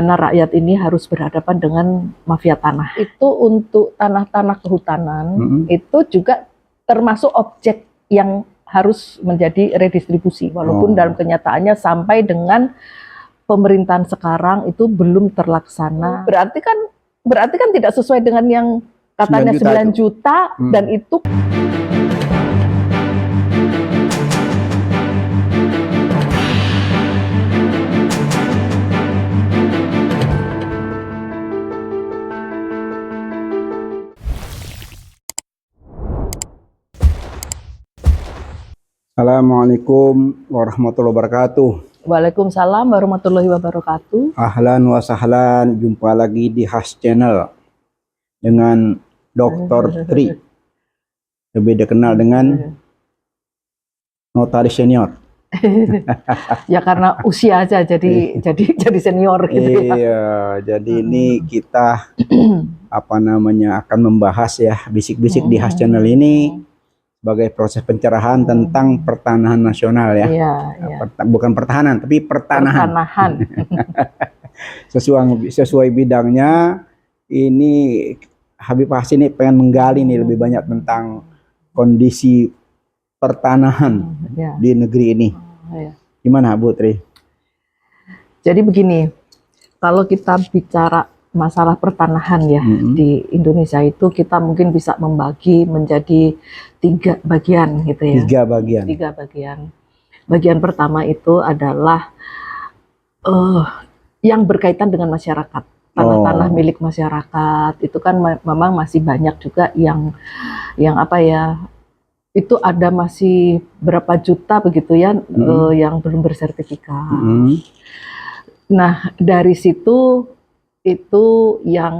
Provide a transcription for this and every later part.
Karena rakyat ini harus berhadapan dengan mafia tanah. Itu untuk tanah-tanah kehutanan, itu juga termasuk objek yang harus menjadi redistribusi. Walaupun dalam kenyataannya sampai dengan pemerintahan sekarang itu belum terlaksana. Berarti kan tidak sesuai dengan yang katanya 9 juta dan itu. Assalamualaikum warahmatullahi wabarakatuh. Waalaikumsalam warahmatullahi wabarakatuh. Ahlan wa sahlan, jumpa lagi di Has Channel dengan Dr. Tri, lebih dikenal dengan notaris senior. Ya karena usia aja jadi senior gitu. Iya, jadi ini kita akan membahas ya bisik-bisik di Has Channel ini sebagai proses pencerahan tentang pertanahan nasional ya. Bukan pertahanan tapi pertanahan. Sesuai bidangnya. Ini Habib Has ini pengen menggali nih lebih banyak tentang kondisi pertanahan di negeri ini. Gimana Bu Tri? Jadi begini, kalau kita bicara masalah pertanahan ya di Indonesia itu kita mungkin bisa membagi menjadi 3 bagian gitu ya. 3 bagian. Bagian pertama itu adalah yang berkaitan dengan masyarakat. Tanah-tanah milik masyarakat itu kan memang masih banyak juga yang apa ya, itu ada masih berapa juta begitu ya yang belum bersertifikat. Nah dari situ itu yang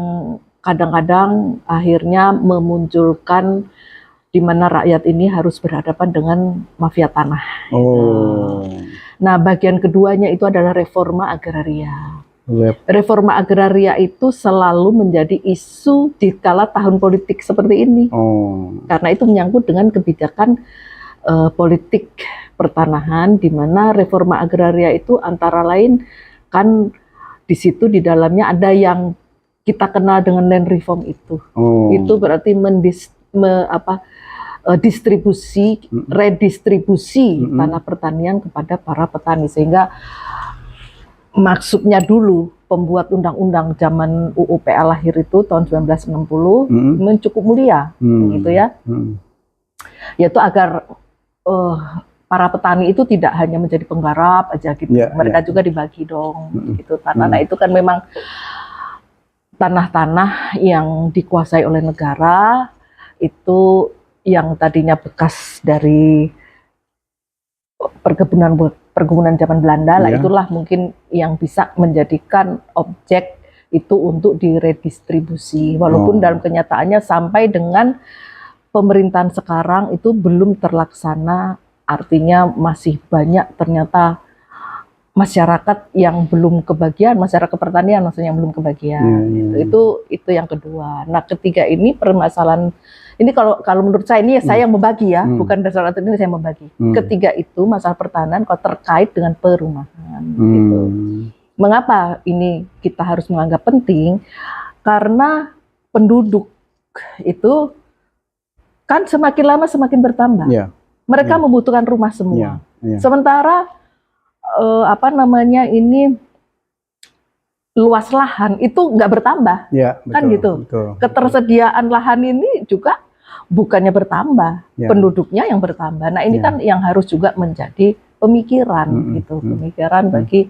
kadang-kadang akhirnya memunculkan di mana rakyat ini harus berhadapan dengan mafia tanah. Nah bagian keduanya itu adalah reforma agraria. Reforma agraria itu selalu menjadi isu di kala tahun politik seperti ini. Karena itu menyangkut dengan kebijakan politik pertanahan, di mana reforma agraria itu antara lain kan di situ di dalamnya ada yang kita kenal dengan land reform itu. Itu berarti redistribusi tanah pertanian kepada para petani, sehingga maksudnya dulu pembuat undang-undang zaman UU PA lahir itu tahun 1960 mencukup mulia gitu ya. Yaitu agar para petani itu tidak hanya menjadi penggarap aja gitu, mereka juga dibagi dong gitu tanah. Nah itu kan memang tanah-tanah yang dikuasai oleh negara, itu yang tadinya bekas dari perkebunan zaman Belanda lah, itulah mungkin yang bisa menjadikan objek itu untuk diredistribusi. Walaupun dalam kenyataannya sampai dengan pemerintahan sekarang itu belum terlaksana. Artinya masih banyak ternyata masyarakat yang belum kebagian, masyarakat pertanian maksudnya yang belum kebagian. Itu yang kedua. Nah ketiga ini permasalahan, ini kalau menurut saya ini saya yang membagi ya, bukan dasar ini saya membagi. Ketiga itu masalah pertanahan kalau terkait dengan perumahan. Gitu. Mengapa ini kita harus menganggap penting? Karena penduduk itu kan semakin lama semakin bertambah. Mereka membutuhkan rumah semua. Sementara ini luas lahan itu nggak bertambah, kan gitu. Ketersediaan lahan ini juga bukannya bertambah, penduduknya yang bertambah. Nah ini kan yang harus juga menjadi pemikiran gitu, pemikiran bagi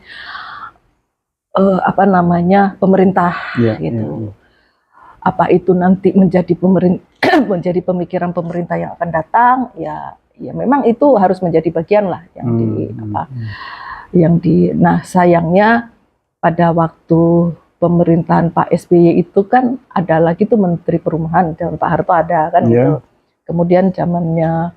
pemerintah gitu. Apa itu nanti menjadi menjadi pemikiran pemerintah yang akan datang ya memang itu harus menjadi bagian lah nah sayangnya pada waktu pemerintahan Pak SBY itu kan ada lagi tuh Menteri Perumahan, Pak Harto ada kan gitu. Kemudian zamannya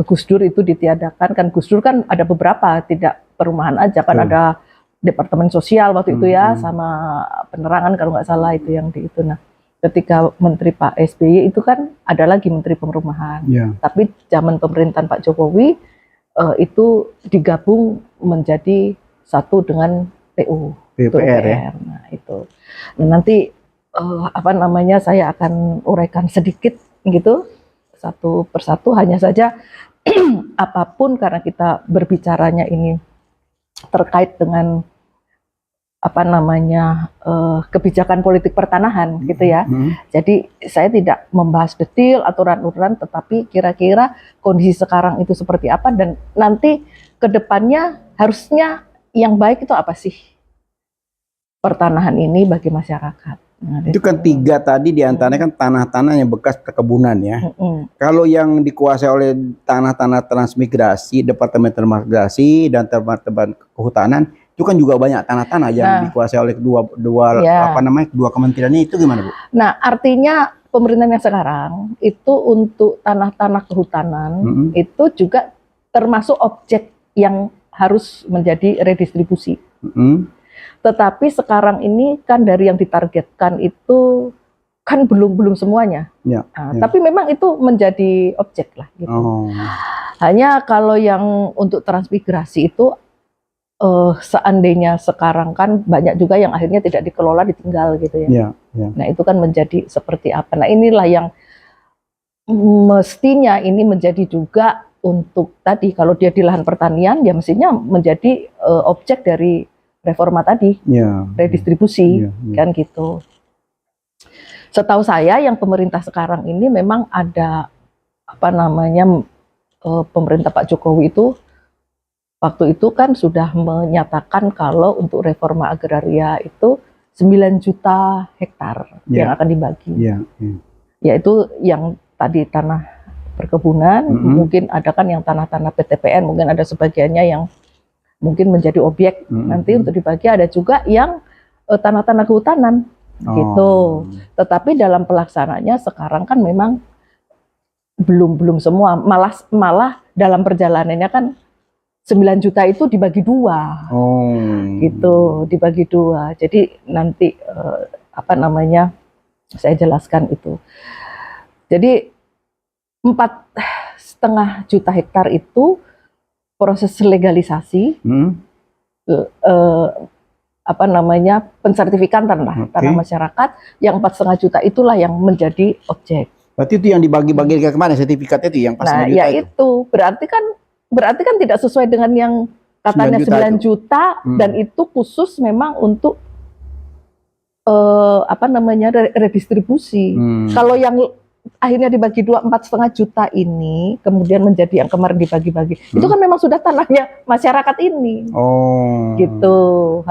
Gus Dur itu ditiadakan kan. Gus Dur kan ada beberapa, tidak perumahan aja kan, ada Departemen Sosial waktu itu ya, sama penerangan kalau nggak salah itu yang di itu. Nah ketika Menteri Pak SBY itu kan ada lagi Menteri Perumahan. Tapi zaman pemerintahan Pak Jokowi itu digabung menjadi satu dengan PU PUPR ya. Nah, itu. Nah, nanti apa namanya saya akan uraikan sedikit gitu satu persatu, hanya saja apapun karena kita berbicaranya ini terkait dengan apa namanya kebijakan politik pertanahan gitu ya. Jadi saya tidak membahas detail aturan-aturan, tetapi kira-kira kondisi sekarang itu seperti apa dan nanti ke depannya harusnya yang baik itu apa sih pertanahan ini bagi masyarakat. Nah, Itu kan 3 tadi diantaranya kan tanah-tanah yang bekas perkebunan ya. Kalau yang dikuasai oleh tanah-tanah transmigrasi, Departemen Transmigrasi dan Departemen Kehutanan, itu kan juga banyak tanah-tanah yang dikuasai oleh dua kementerian ini, itu gimana Bu? Nah, artinya pemerintahan yang sekarang itu untuk tanah-tanah kehutanan itu juga termasuk objek yang harus menjadi redistribusi. Tetapi sekarang ini kan dari yang ditargetkan itu kan belum semuanya. Tapi memang itu menjadi objek lah gitu. Hanya kalau yang untuk transmigrasi itu seandainya sekarang kan banyak juga yang akhirnya tidak dikelola, ditinggal gitu ya. Nah, itu kan menjadi seperti apa. Nah, inilah yang mestinya ini menjadi juga untuk tadi kalau dia di lahan pertanian ya mestinya menjadi objek dari reforma tadi, redistribusi, kan gitu. Setahu saya yang pemerintah sekarang ini memang ada apa namanya pemerintah Pak Jokowi itu waktu itu kan sudah menyatakan kalau untuk reforma agraria itu 9 juta hektar yang akan dibagi. Yaitu yang tadi tanah perkebunan, mungkin ada kan yang tanah-tanah PTPN, mungkin ada sebagiannya yang mungkin menjadi objek nanti untuk dibagi, ada juga yang tanah-tanah kehutanan gitu. Tetapi dalam pelaksananya sekarang kan memang belum semua, malah dalam perjalanannya kan 9 juta itu dibagi 2 gitu, dibagi 2. Jadi nanti apa namanya saya jelaskan itu. Jadi 4,5 juta hektar itu proses legalisasi, apa namanya pensertifikan tanah masyarakat, yang 4,5 juta itulah yang menjadi objek. Berarti itu yang dibagi-bagi ke kemana sertifikat itu yang pas 9 juta itu berarti kan tidak sesuai dengan yang katanya 9 juta dan itu khusus memang untuk apa namanya redistribusi. Kalau yang akhirnya dibagi 4,5 juta ini kemudian menjadi yang kemarin dibagi-bagi, itu kan memang sudah tanahnya masyarakat ini. Gitu.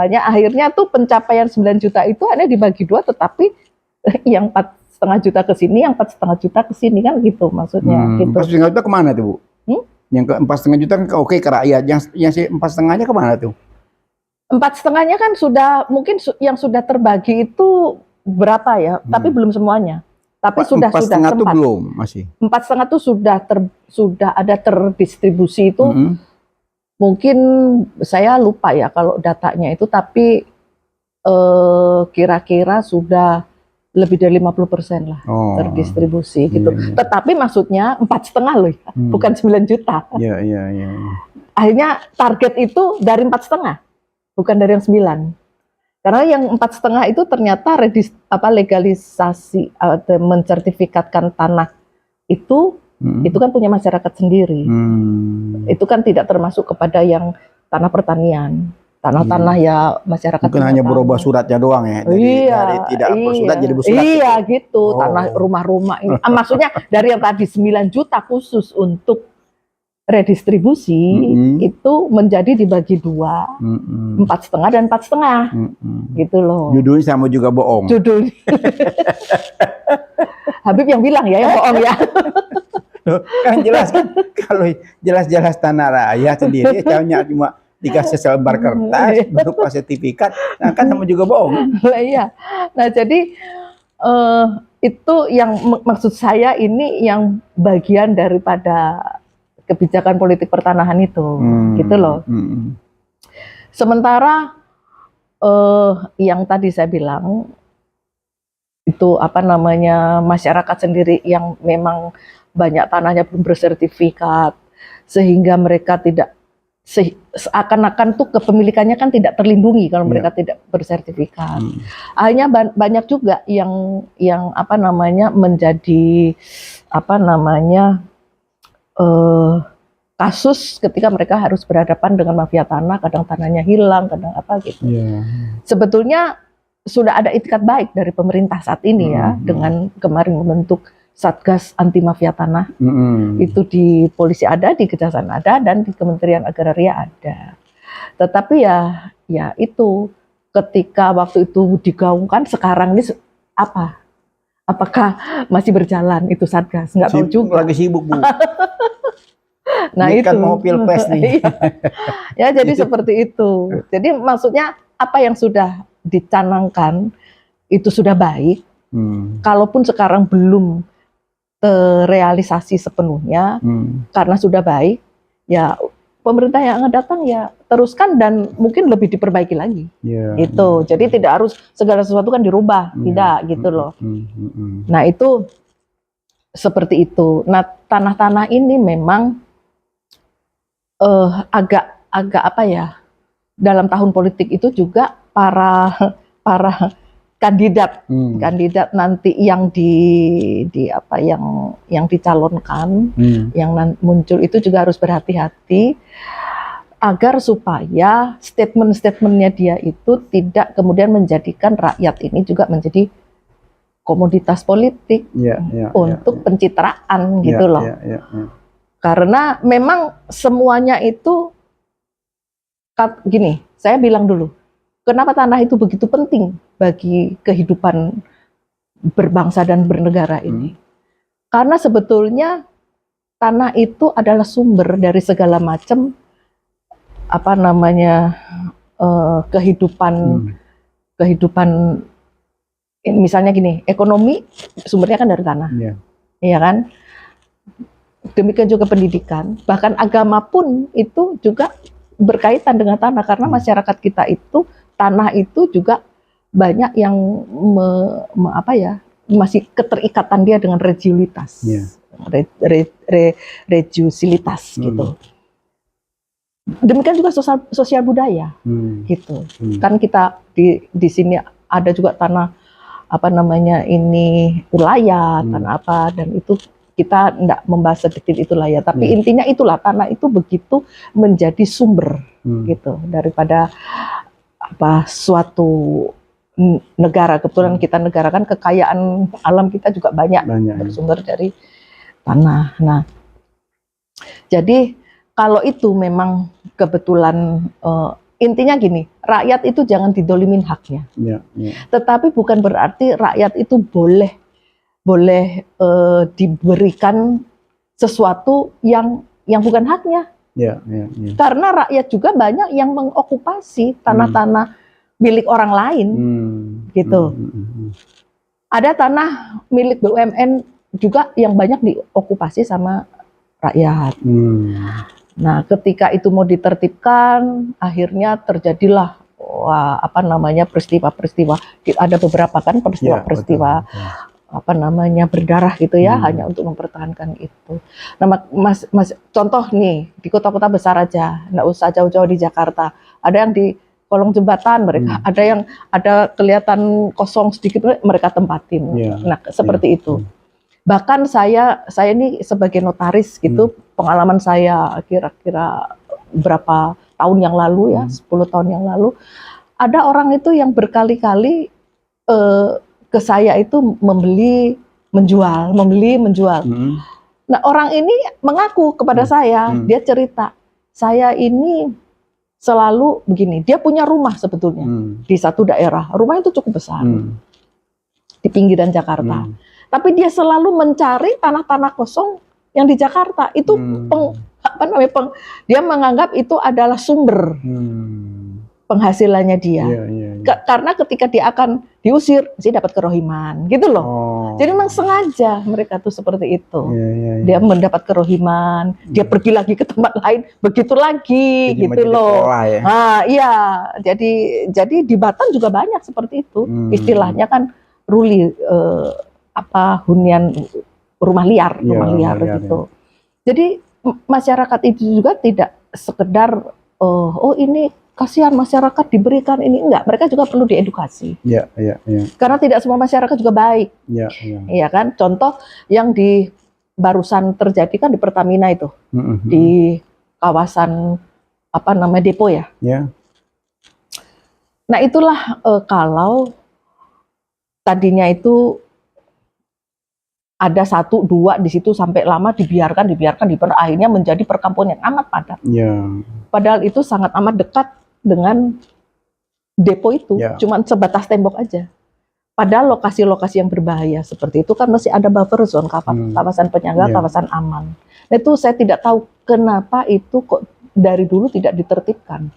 Hanya akhirnya tuh pencapaian 9 juta itu hanya dibagi 2, tetapi yang 4,5 juta ke sini, yang 4,5 juta ke sini kan gitu maksudnya. Gitu. 4,5 juta kemana tuh Bu? Yang ke 4,5 juta kan oke ke rakyat, yang 4,5-nya kemana tuh? 4,5-nya kan sudah mungkin yang sudah terbagi itu berapa ya, tapi belum semuanya. Tapi sudah 4,5 itu belum masih. 4,5 itu sudah ada terdistribusi itu. Mungkin saya lupa ya kalau datanya itu, tapi kira-kira sudah lebih dari 50% lah terdistribusi gitu. Tetapi maksudnya 4,5 loh ya, bukan 9 juta. Akhirnya target itu dari 4,5, bukan dari yang 9. Karena yang 4,5 itu ternyata legalisasi mensertifikatkan tanah itu kan punya masyarakat sendiri. Itu kan tidak termasuk kepada yang tanah pertanian. Tanah-tanah ya masyarakat. Mungkin hanya berubah suratnya doang ya. Dari tidak bersurat jadi bersurat. Iya gitu, tanah rumah-rumah ini. Maksudnya dari yang tadi 9 juta khusus untuk redistribusi itu menjadi dibagi 2, 4,5 dan 4,5 gitu loh. Judulnya sama juga bohong. Judulnya. Habib yang bilang ya, yang bohong ya. Kan jelas kan, kalau jelas-jelas tanah rakyat sendiri, cuma dikasih selebar kertas berupa sertifikat, nah kan sama juga bohong. Iya. Nah jadi itu yang maksud saya ini yang bagian daripada kebijakan politik pertanahan itu, gitu loh. Sementara yang tadi saya bilang itu apa namanya masyarakat sendiri yang memang banyak tanahnya belum bersertifikat sehingga mereka tidak seakan-akan tuh kepemilikannya kan tidak terlindungi kalau mereka tidak bersertifikat. Akhirnya banyak juga yang apa namanya menjadi apa namanya kasus ketika mereka harus berhadapan dengan mafia tanah, kadang tanahnya hilang, kadang apa gitu. Sebetulnya sudah ada itikat baik dari pemerintah saat ini ya, dengan kemarin membentuk Satgas Anti Mafia Tanah. Itu di polisi ada, di kejaksaan ada, dan di Kementerian Agraria ada. Tetapi ya itu ketika waktu itu digaungkan, sekarang ini apa? Apakah masih berjalan itu Satgas? Nggak tahu juga. Lagi sibuk, Bu. Nah ini itu kan mau pilpres nih. Ya jadi seperti itu. Jadi maksudnya apa yang sudah dicanangkan itu sudah baik. Kalaupun sekarang belum terrealisasi sepenuhnya, karena sudah baik, ya pemerintah yang akan datang ya teruskan dan mungkin lebih diperbaiki lagi. Gitu. Jadi tidak harus segala sesuatu kan dirubah, tidak gitu loh. Nah itu seperti itu. Nah tanah-tanah ini memang agak apa ya, dalam tahun politik itu juga para kandidat nanti yang apa yang dicalonkan, yang muncul itu juga harus berhati-hati agar supaya statement-statementnya dia itu tidak kemudian menjadikan rakyat ini juga menjadi komoditas politik untuk pencitraan gitu loh. Karena memang semuanya itu gini, saya bilang dulu, kenapa tanah itu begitu penting bagi kehidupan berbangsa dan bernegara ini? Karena sebetulnya tanah itu adalah sumber dari segala macam apa namanya kehidupan misalnya gini, ekonomi sumbernya kan dari tanah, iya kan? Demikian juga pendidikan, bahkan agama pun itu juga berkaitan dengan tanah, karena masyarakat kita itu tanah itu juga banyak yang masih keterikatan dia dengan regiulitas, regiusilitas gitu. Demikian juga sosial budaya, gitu. Kan kita di sini ada juga tanah apa namanya ini ulayat, tanah apa, dan itu kita tidak membahas sedikit itulah ya, tapi intinya itulah tanah itu begitu menjadi sumber gitu daripada apa suatu negara. Kebetulan kita negara kan kekayaan alam kita juga banyak bersumber dari tanah. Nah, jadi kalau itu memang kebetulan intinya gini, rakyat itu jangan didolimin haknya. Tetapi bukan berarti rakyat itu boleh diberikan sesuatu yang bukan haknya. Karena rakyat juga banyak yang mengokupasi tanah-tanah milik orang lain, gitu. Ada tanah milik BUMN juga yang banyak diokupasi sama rakyat. Nah, ketika itu mau ditertibkan, akhirnya terjadilah peristiwa-peristiwa. Ada beberapa kan peristiwa-peristiwa apa namanya berdarah gitu ya, hanya untuk mempertahankan itu. Nah, mas contoh nih di kota-kota besar aja, nggak usah jauh-jauh di Jakarta. Ada yang di kolong jembatan mereka, ada yang ada kelihatan kosong sedikit mereka tempatin. Nah seperti itu. Bahkan saya ini sebagai notaris gitu, pengalaman saya kira-kira berapa tahun yang lalu ya, 10 tahun yang lalu, ada orang itu yang berkali-kali ke saya itu membeli menjual. Nah orang ini mengaku kepada saya, dia cerita, saya ini selalu begini, dia punya rumah sebetulnya di satu daerah, rumahnya itu cukup besar di pinggiran Jakarta, tapi dia selalu mencari tanah-tanah kosong yang di Jakarta itu dia menganggap itu adalah sumber penghasilannya dia. Karena ketika dia akan diusir, dia dapat kerohiman, gitu loh. Jadi memang sengaja mereka tuh seperti itu. Dia mendapat kerohiman, dia pergi lagi ke tempat lain, begitu lagi, jadi gitu loh. Ya? Nah, iya. Jadi di Batam juga banyak seperti itu. Istilahnya kan ruli hunian rumah liar gitu. Jadi masyarakat itu juga tidak sekedar oh ini kasihan masyarakat diberikan ini, enggak, mereka juga perlu diedukasi. Ya. Karena tidak semua masyarakat juga baik. Ya. Iya kan? Contoh yang di barusan terjadi kan di Pertamina itu, di kawasan apa namanya depo ya. Ya. Nah itulah kalau tadinya itu ada 1-2 di situ sampai lama dibiarkan akhirnya menjadi perkampungan yang amat padat. Ya. Padahal itu sangat amat dekat dengan depo itu, Ya. cuma sebatas tembok aja. Padahal lokasi-lokasi yang berbahaya seperti itu kan masih ada buffer zone, kawasan penyangga, kawasan aman. Nah, itu saya tidak tahu kenapa itu kok dari dulu tidak ditertibkan.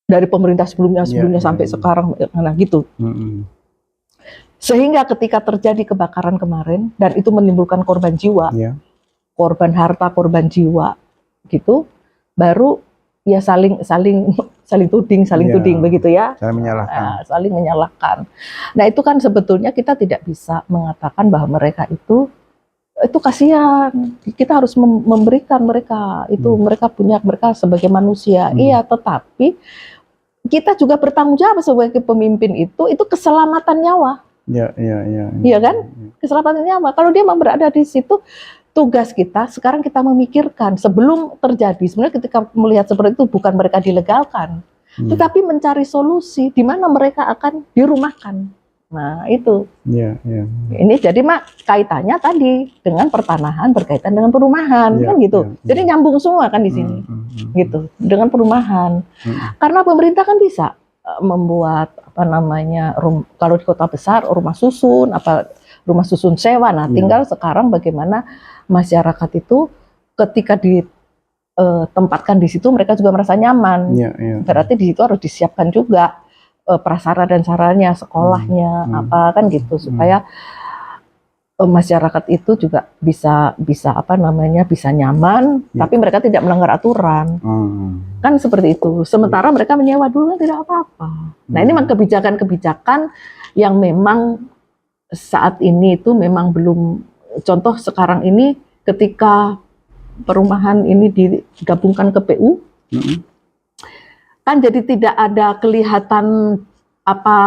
Dari pemerintah sebelumnya sampai sekarang, nah gitu. Sehingga ketika terjadi kebakaran kemarin dan itu menimbulkan korban jiwa, korban harta, korban jiwa, gitu, baru ya saling tuding begitu ya, saling menyalahkan. Nah itu kan sebetulnya kita tidak bisa mengatakan bahwa mereka itu kasihan, kita harus memberikan mereka itu, mereka sebagai manusia, iya, tetapi kita juga bertanggung jawab sebagai pemimpin itu keselamatan nyawa. Iya kan? Keselamatan nyawa. Kalau dia berada di situ, tugas kita sekarang kita memikirkan sebelum terjadi. Sebenarnya ketika melihat seperti itu bukan mereka dilegalkan, tetapi mencari solusi di mana mereka akan dirumahkan. Nah itu. Ini jadi kaitannya tadi dengan pertanahan berkaitan dengan perumahan, kan gitu. Jadi nyambung semua kan di sini, gitu. Dengan perumahan. Karena pemerintah kan bisa membuat apa namanya, kalau di kota besar rumah susun, rumah susun sewa. Nah, tinggal sekarang bagaimana masyarakat itu ketika ditempatkan di situ mereka juga merasa nyaman. Berarti di situ harus disiapkan juga prasarana dan sarannya, sekolahnya, apa kan gitu, supaya masyarakat itu juga bisa apa namanya, bisa nyaman, tapi mereka tidak melanggar aturan. Kan seperti itu. Sementara mereka menyewa dulu kan tidak apa-apa. Nah, ini memang kebijakan yang memang saat ini itu memang belum, contoh sekarang ini ketika perumahan ini digabungkan ke PU, kan jadi tidak ada kelihatan apa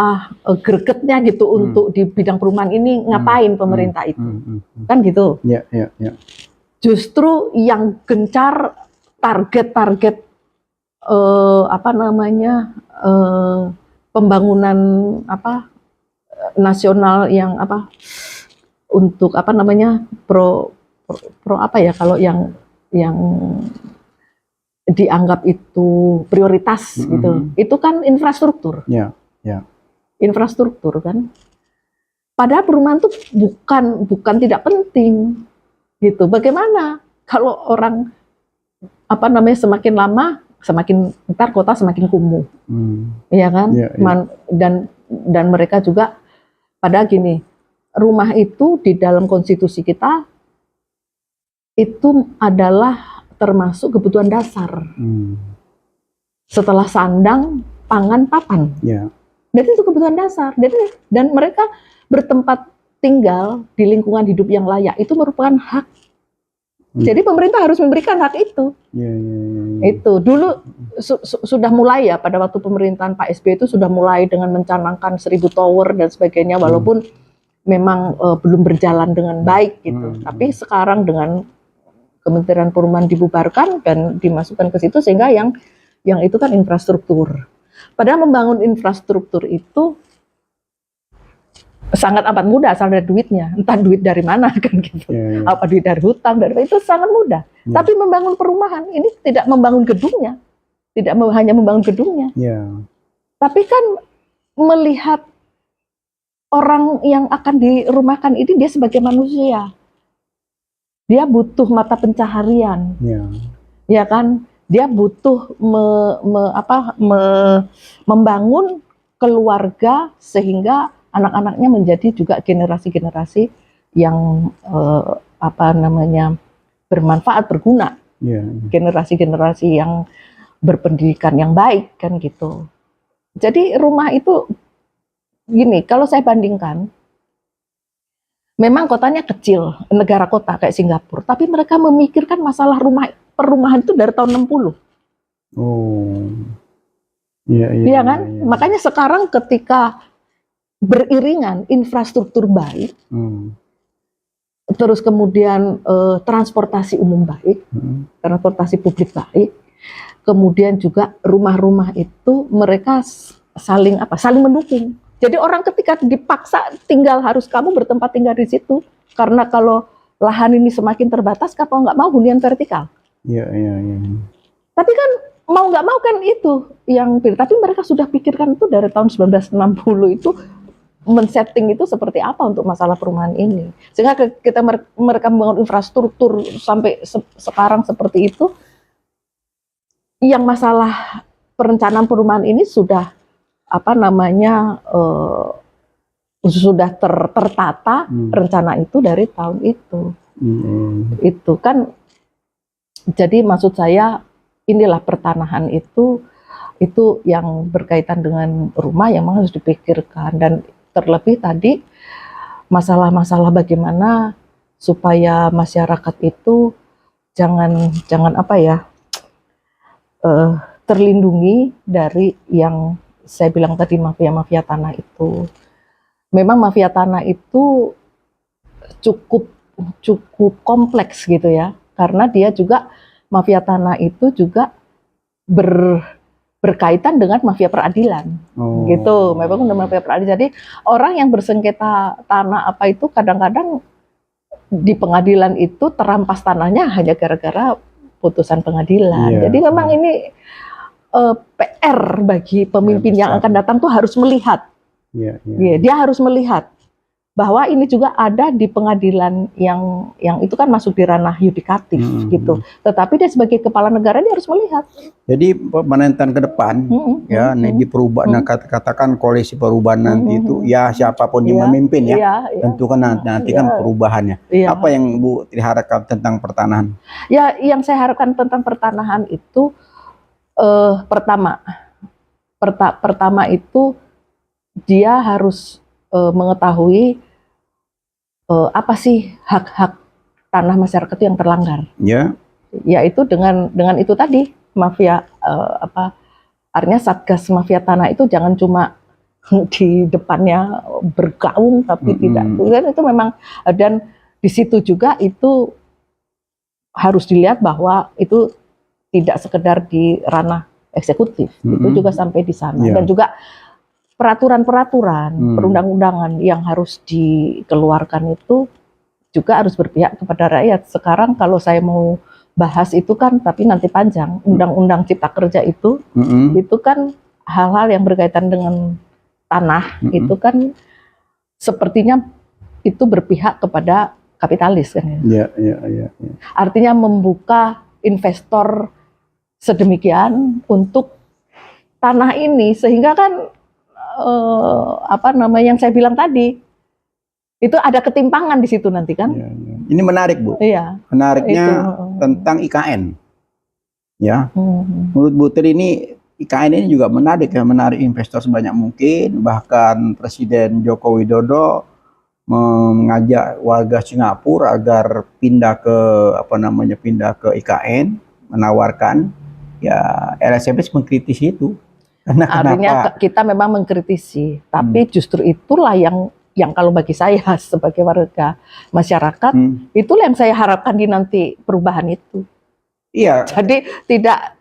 gregetnya gitu untuk di bidang perumahan ini ngapain pemerintah itu, kan gitu. Justru yang gencar target apa namanya pembangunan apa nasional yang apa untuk apa namanya pro apa ya, kalau yang dianggap itu prioritas gitu, itu kan infrastruktur. Infrastruktur kan. Padahal perumahan itu bukan tidak penting gitu. Bagaimana kalau orang apa namanya semakin lama semakin ntar kota semakin kumuh, ya kan? Dan mereka juga pada gini, rumah itu di dalam konstitusi kita itu adalah termasuk kebutuhan dasar. Setelah sandang, pangan, papan. Jadi itu kebutuhan dasar. Dan mereka bertempat tinggal di lingkungan hidup yang layak itu merupakan hak. Jadi pemerintah harus memberikan hak itu. Itu dulu sudah mulai ya, pada waktu pemerintahan Pak SBY itu sudah mulai dengan mencanangkan 1000 tower dan sebagainya, walaupun memang belum berjalan dengan baik gitu. Tapi sekarang dengan Kementerian Perumahan dibubarkan dan dimasukkan ke situ, sehingga yang itu kan infrastruktur. Padahal membangun infrastruktur itu sangat amat mudah asal ada duitnya, entah duit dari mana kan gitu, apa duit dari hutang, itu sangat mudah. Tapi membangun perumahan ini tidak membangun gedungnya, tidak hanya membangun gedungnya, tapi kan melihat orang yang akan dirumahkan ini dia sebagai manusia, dia butuh mata pencaharian, ya kan, dia butuh membangun keluarga sehingga anak-anaknya menjadi juga generasi-generasi yang apa namanya bermanfaat, berguna, generasi-generasi yang berpendidikan yang baik kan gitu. Jadi rumah itu gini, kalau saya bandingkan, memang kotanya kecil, negara kota kayak Singapura, tapi mereka memikirkan masalah rumah perumahan itu dari tahun 60. Oh. Iya, Iya kan? Makanya sekarang ketika beriringan infrastruktur baik, terus kemudian transportasi umum baik, transportasi publik baik, kemudian juga rumah-rumah itu mereka saling mendukung. Jadi orang ketika dipaksa tinggal harus kamu bertempat tinggal di situ, karena kalau lahan ini semakin terbatas, kalau nggak mau hunian vertikal. Iya. Tapi kan mau nggak mau kan itu yang, tapi mereka sudah pikirkan itu dari tahun 1960 itu, men-setting itu seperti apa untuk masalah perumahan ini, sehingga mereka membangun infrastruktur sampai sekarang seperti itu. Yang masalah perencanaan perumahan ini sudah sudah tertata rencana itu dari tahun itu. Itu kan, jadi maksud saya inilah pertanahan itu yang berkaitan dengan rumah yang memang harus dipikirkan, dan terlebih tadi masalah-masalah bagaimana supaya masyarakat itu jangan terlindungi dari yang saya bilang tadi, mafia-mafia tanah itu. Memang mafia tanah itu cukup kompleks gitu ya, karena dia juga, mafia tanah itu juga berkaitan dengan mafia peradilan, gitu. Memang udah mafia peradilan. Jadi orang yang bersengketa tanah apa itu kadang-kadang di pengadilan itu terampas tanahnya hanya gara-gara putusan pengadilan. Jadi memang ini PR bagi pemimpin yang akan datang tuh harus melihat. Dia harus melihat bahwa ini juga ada di pengadilan yang itu kan masuk di ranah yudikatif gitu. Tetapi dia sebagai kepala negara dia harus melihat. Jadi pemerintahan ke depan di perubahan, katakan koalisi perubahan nanti itu ya siapapun yang memimpin tentu kan nanti kan perubahannya. Apa yang Bu diharapkan tentang pertanahan? Ya, yang saya harapkan tentang pertanahan itu pertama itu dia harus mengetahui apa sih hak-hak tanah masyarakat itu yang terlanggar. Yaitu dengan itu tadi, mafia artinya Satgas Mafia Tanah itu jangan cuma di depannya bergaung tapi tidak. Itu memang, dan di situ juga itu harus dilihat bahwa itu tidak sekedar di ranah eksekutif, itu juga sampai di sana. Dan juga peraturan-peraturan perundang-undangan yang harus dikeluarkan itu juga harus berpihak kepada rakyat. Sekarang kalau saya mau bahas itu kan, tapi nanti panjang. Undang-undang Cipta Kerja itu kan hal-hal yang berkaitan dengan tanah, itu kan sepertinya itu berpihak kepada kapitalis kan ya. Artinya membuka investor sedemikian untuk tanah ini, sehingga kan yang saya bilang tadi itu ada ketimpangan di situ nanti kan. Ini menarik Bu. Menariknya tentang IKN. Menurut Bu Tri ini IKN ini juga menarik ya, menarik investor sebanyak mungkin. Bahkan Presiden Joko Widodo mengajak warga Singapura agar pindah ke IKN, menawarkan. Ya LSMS mengkritisi itu. Artinya kita memang mengkritisi, tapi justru itulah yang kalau bagi saya sebagai warga masyarakat, itulah yang saya harapkan di nanti perubahan itu. Jadi tidak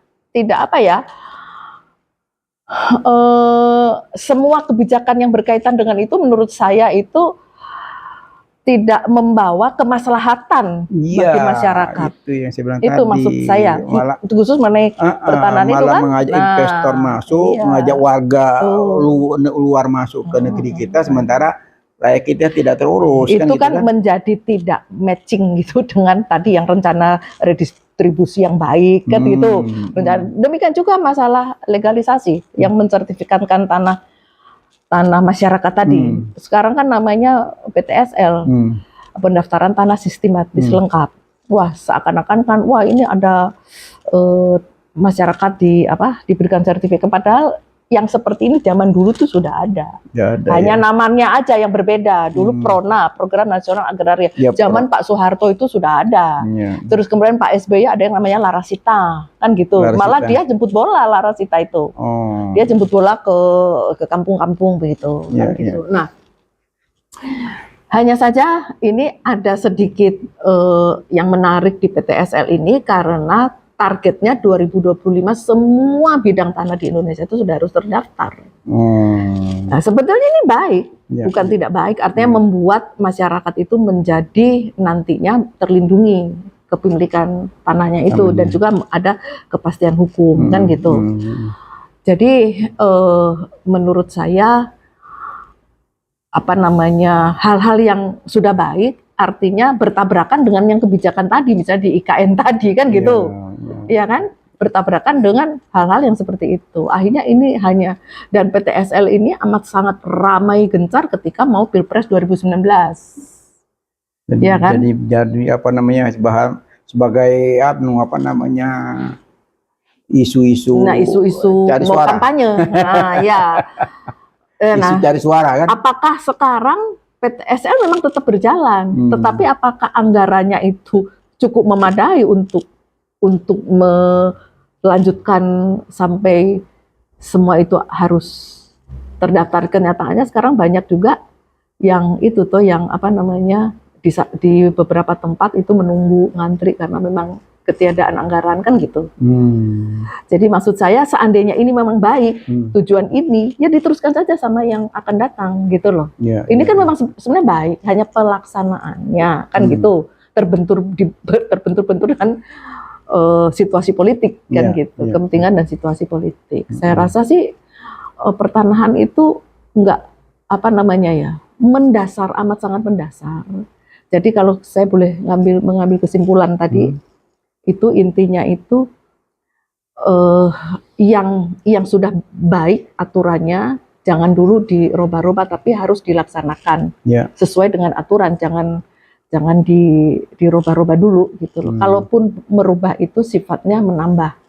semua kebijakan yang berkaitan dengan itu menurut saya itu tidak membawa kemaslahatan bagi masyarakat. Itu yang saya bilang itu tadi. Maksud saya, khusus mengenai pertanahan itu kan. Mengajak investor masuk, mengajak warga luar masuk ke negeri kita, sementara rakyat kita tidak terurus. Itu kan menjadi tidak matching gitu dengan tadi yang rencana redistribusi yang baik kan gitu. Demikian juga masalah legalisasi yang mensertifikatkan tanah masyarakat tadi. Sekarang kan namanya PTSL, pendaftaran tanah sistematis lengkap. Wah, seakan-akan kan, wah ini ada masyarakat diberikan sertifikat, padahal yang seperti ini zaman dulu tuh sudah ada. Ya, ada, Hanya namanya aja yang berbeda. Dulu PRONA, Program Nasional Agraria. Ya, Zaman Pak Soeharto itu sudah ada. Ya. Terus kemudian Pak SBY ada yang namanya Larasita, kan gitu. Larasita. Malah dia jemput bola Larasita itu. Oh. Dia jemput bola ke kampung-kampung begitu. Ya, Kan gitu. ya. Nah, hanya saja ini ada sedikit yang menarik di PTSL ini karena targetnya 2025 semua bidang tanah di Indonesia itu sudah harus terdaftar. Nah, sebetulnya ini baik, Ya, bukan ya. tidak baik. Artinya membuat masyarakat itu menjadi nantinya terlindungi kepemilikan tanahnya itu dan juga ada kepastian hukum kan gitu. Jadi menurut saya apa namanya hal-hal yang sudah baik artinya bertabrakan dengan yang kebijakan tadi, misalnya di IKN tadi kan gitu, ya kan, bertabrakan dengan hal-hal yang seperti itu. Akhirnya ini hanya, dan PTSL ini amat sangat ramai gencar ketika mau Pilpres 2019, ya kan? Jadi apa namanya sebagai apa namanya isu-isu. Nah, isu-isu cari mau suara. kampanye, nah ya. Isu cari suara kan? Apakah sekarang PTSL memang tetap berjalan, tetapi apakah anggarannya itu cukup memadai untuk melanjutkan sampai semua itu harus terdaftar? Kenyataannya sekarang banyak juga yang itu tuh yang apa namanya di beberapa tempat itu menunggu ngantri karena memang ketiadaan anggaran kan gitu. Jadi maksud saya seandainya ini memang baik tujuan ini ya diteruskan saja sama yang akan datang gitu loh. Ini kan memang sebenarnya baik, hanya pelaksanaannya kan gitu terbentur dengan situasi politik kan gitu, kepentingan dan situasi politik. Saya rasa sih pertanahan itu enggak apa namanya ya mendasar, amat sangat mendasar. Jadi kalau saya boleh mengambil kesimpulan tadi. Itu intinya itu yang sudah baik aturannya jangan dulu dirubah-rubah tapi harus dilaksanakan sesuai dengan aturan, jangan dirubah-rubah dulu gitu loh. Kalaupun merubah itu sifatnya menambah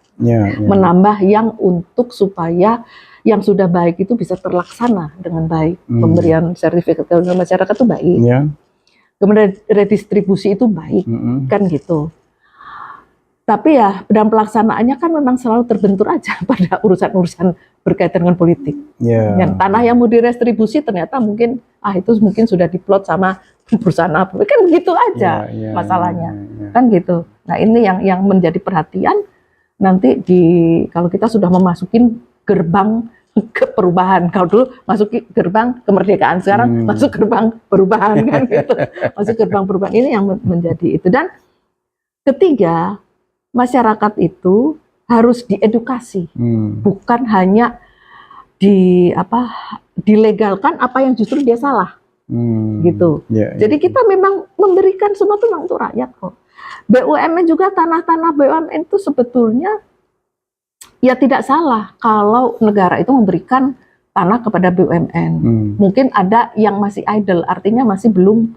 menambah yang untuk supaya yang sudah baik itu bisa terlaksana dengan baik. Pemberian sertifikat ke masyarakat itu baik, kemudian redistribusi itu baik kan gitu. Tapi ya dalam pelaksanaannya kan memang selalu terbentur aja pada urusan-urusan berkaitan dengan politik. Yang tanah yang mau direstribusi ternyata mungkin itu mungkin sudah diplot sama perusahaan apa, kan begitu aja masalahnya, kan gitu. Nah ini yang menjadi perhatian nanti kalau kita sudah memasukin gerbang ke perubahan. Kalau dulu masuk gerbang kemerdekaan, sekarang masuk gerbang perubahan kan gitu. Masuk gerbang perubahan ini yang menjadi itu. Dan ketiga, masyarakat itu harus diedukasi, bukan hanya dilegalkan apa yang justru dia salah, gitu. Jadi kita memang memberikan semua itu untuk rakyat kok. BUMN juga tanah-tanah BUMN itu sebetulnya ya tidak salah kalau negara itu memberikan tanah kepada BUMN. Mungkin ada yang masih idle, artinya masih belum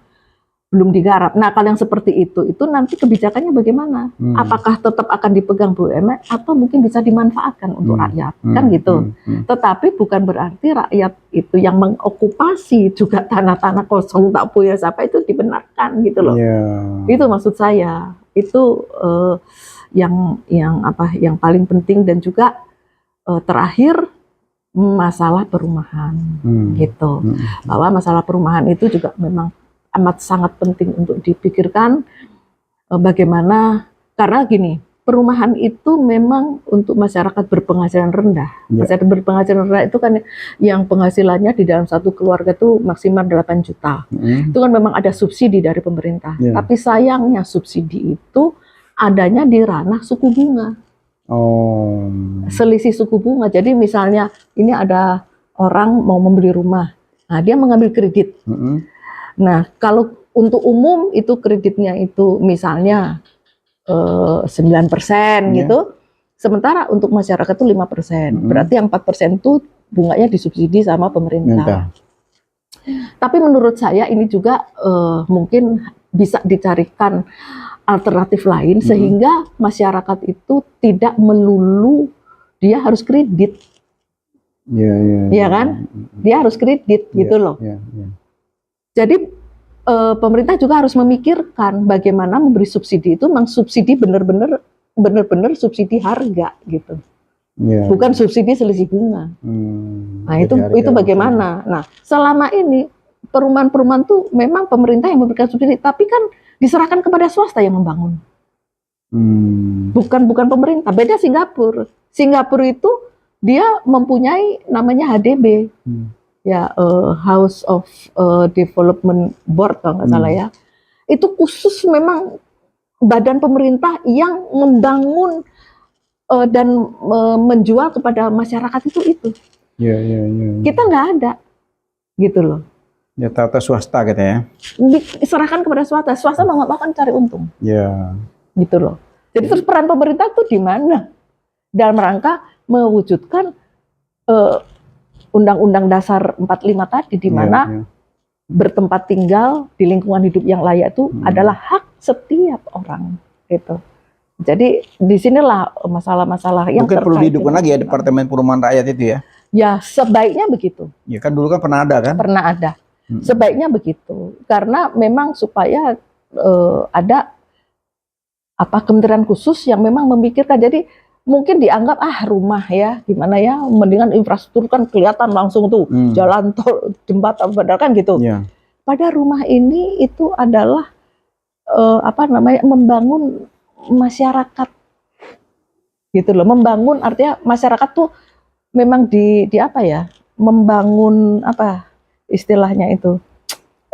digarap. Nah, kalau yang seperti itu nanti kebijakannya bagaimana? Apakah tetap akan dipegang BUMN atau mungkin bisa dimanfaatkan untuk rakyat? Kan gitu. Tetapi bukan berarti rakyat itu yang mengokupasi juga tanah-tanah kosong tak punya siapa itu dibenarkan gitu loh. Itu maksud saya. Itu yang paling penting dan juga terakhir masalah perumahan gitu. Bahwa masalah perumahan itu juga memang amat sangat penting untuk dipikirkan bagaimana, karena gini, perumahan itu memang untuk masyarakat berpenghasilan rendah. Masyarakat berpenghasilan rendah itu kan yang penghasilannya di dalam satu keluarga itu maksimal 8 juta. Itu kan memang ada subsidi dari pemerintah. Tapi sayangnya subsidi itu adanya di ranah suku bunga. Selisih suku bunga. Jadi misalnya ini ada orang mau membeli rumah, nah dia mengambil kredit. Nah, kalau untuk umum itu kreditnya itu misalnya 9% gitu, sementara untuk masyarakat itu 5%. Berarti yang 4% itu bunganya disubsidi sama pemerintah. Tapi menurut saya ini juga mungkin bisa dicarikan alternatif lain sehingga masyarakat itu tidak melulu dia harus kredit. Iya kan? Dia harus kredit gitu loh. Jadi pemerintah juga harus memikirkan bagaimana memberi subsidi itu, subsidi benar-benar subsidi harga gitu. Bukan subsidi selisih bunga. Nah, itu bagaimana? Nah, selama ini perumahan-perumahan tuh memang pemerintah yang memberikan subsidi, tapi kan diserahkan kepada swasta yang membangun. Bukan pemerintah. Beda Singapura. Singapura itu dia mempunyai namanya HDB. Ya, House of Development Board kalau nggak salah ya. Itu khusus memang badan pemerintah yang membangun dan menjual kepada masyarakat itu. Kita nggak ada, gitu loh. Ya, tata swasta gitu ya. Diserahkan kepada swasta. Swasta mau nggak akan cari untung. Gitu loh. Jadi terus peran pemerintah tuh di mana? Dalam rangka mewujudkan Undang-Undang Dasar 45 tadi, di mana bertempat tinggal di lingkungan hidup yang layak itu adalah hak setiap orang, gitu. Jadi disinilah masalah-masalah yang mungkin perlu dihidupkan lagi ya Departemen Perumahan Rakyat itu ya. Ya sebaiknya begitu. Ya kan dulu kan pernah ada kan? Pernah ada. Sebaiknya begitu, karena memang supaya ada kementerian khusus yang memang memikirkan. Jadi mungkin dianggap rumah ya gimana ya, mendingan infrastruktur kan kelihatan langsung tuh jalan tol, jembatan, padahal kan gitu. Pada rumah ini itu adalah membangun masyarakat gitu loh. Membangun artinya masyarakat tuh memang membangun istilahnya itu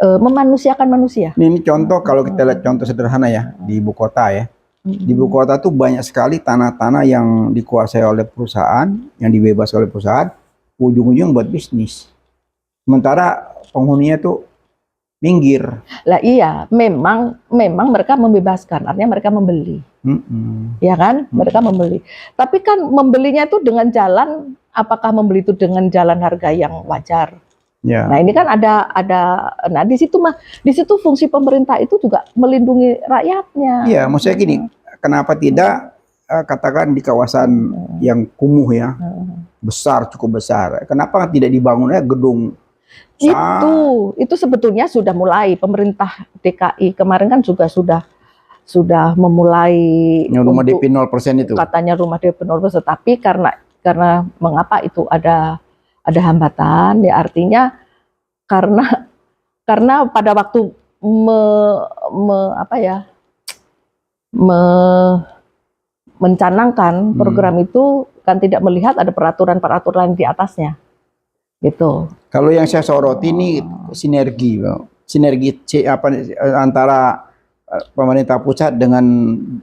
memanusiakan manusia. Ini contoh, kalau kita lihat contoh sederhana ya di ibu kota ya. Di ibu kota tuh banyak sekali tanah-tanah yang dikuasai oleh perusahaan, yang dibebaskan oleh perusahaan, ujung-ujung buat bisnis. Sementara penghuninya tuh minggir. Lah iya, memang mereka membebaskan, artinya mereka membeli. Ya kan? Mereka membeli. Tapi kan membelinya itu dengan jalan, apakah membeli itu dengan jalan harga yang wajar? Nah, ini kan ada nah di situ fungsi pemerintah itu juga melindungi rakyatnya. Iya, maksudnya gini, kenapa tidak katakan di kawasan yang kumuh ya, cukup besar, kenapa tidak dibangunnya gedung? Itu sebetulnya sudah mulai, pemerintah DKI kemarin kan juga sudah memulai yang rumah DP 0% itu. Katanya rumah DP 0%, tapi karena mengapa itu ada hambatan ya, artinya karena pada waktu mencanangkan program itu kan tidak melihat ada peraturan di atasnya gitu. Kalau yang saya soroti ini sinergi antara pemerintah pusat dengan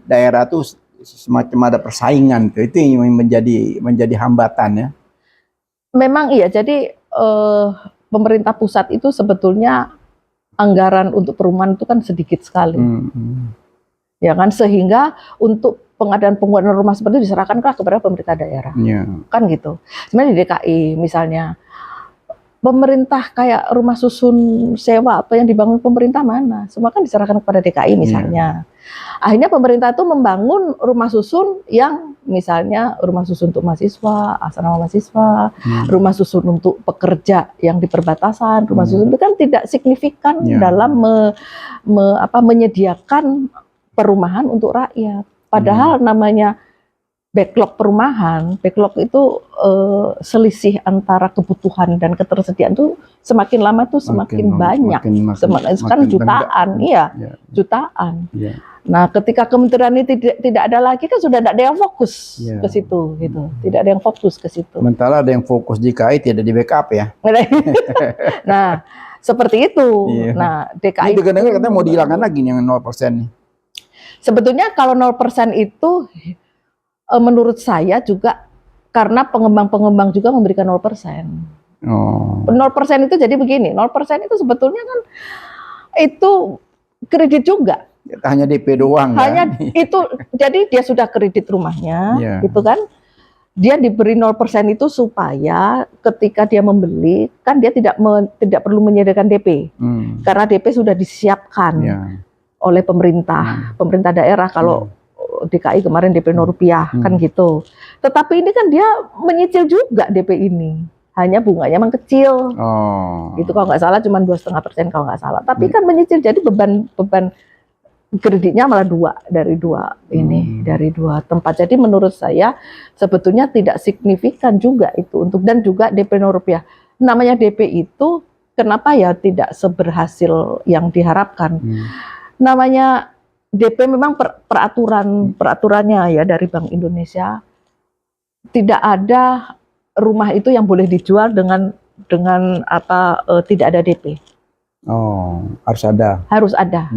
daerah tuh semacam ada persaingan tuh. Itu yang menjadi hambatan ya. Memang iya, jadi pemerintah pusat itu sebetulnya anggaran untuk perumahan itu kan sedikit sekali. Ya kan, sehingga untuk pengadaan rumah seperti itu diserahkan kepada pemerintah daerah. Kan gitu. Sebenarnya di DKI misalnya, pemerintah kayak rumah susun sewa atau yang dibangun pemerintah mana? Semua kan diserahkan kepada DKI misalnya. Akhirnya pemerintah itu membangun rumah susun yang misalnya rumah susun untuk mahasiswa, asrama mahasiswa, rumah susun untuk pekerja yang di perbatasan, rumah susun itu kan tidak signifikan dalam menyediakan perumahan untuk rakyat. Padahal namanya backlog perumahan, backlog itu selisih antara kebutuhan dan ketersediaan itu semakin lama tuh semakin banyak, sekarang jutaan, jutaan. Nah, ketika kementerian ini tidak ada lagi kan sudah tidak ada yang fokus ke situ, gitu. Tidak ada yang fokus ke situ. Sementara ada yang fokus di DKI tidak di backup ya. Nah, seperti itu. Nah, DKI ini dengar katanya mau dihilangkan lagi yang 0% nih. Sebetulnya kalau 0% itu menurut saya juga karena pengembang-pengembang juga memberikan 0%. 0% itu jadi begini, 0% itu sebetulnya kan itu kredit juga. Hanya DP doang. Hanya kan? Itu, jadi dia sudah kredit rumahnya, gitu kan. Dia diberi 0% itu supaya ketika dia membeli, kan dia tidak perlu menyediakan DP. Karena DP sudah disiapkan oleh pemerintah daerah. Kalau DKI kemarin DP 0 rupiah kan gitu. Tetapi ini kan dia menyicil juga DP ini. hanya bunganya memang kecil. Oh. Itu kalau nggak salah cuma 2,5% kalau nggak salah. Tapi kan menyicil, jadi beban kreditnya malah dari dua tempat. Jadi menurut saya sebetulnya tidak signifikan juga itu untuk, dan juga DP rupiah. Namanya DP itu kenapa ya tidak seberhasil yang diharapkan? Namanya DP memang peraturannya ya dari Bank Indonesia, tidak ada rumah itu yang boleh dijual dengan tidak ada DP. Oh, harus ada. Harus ada.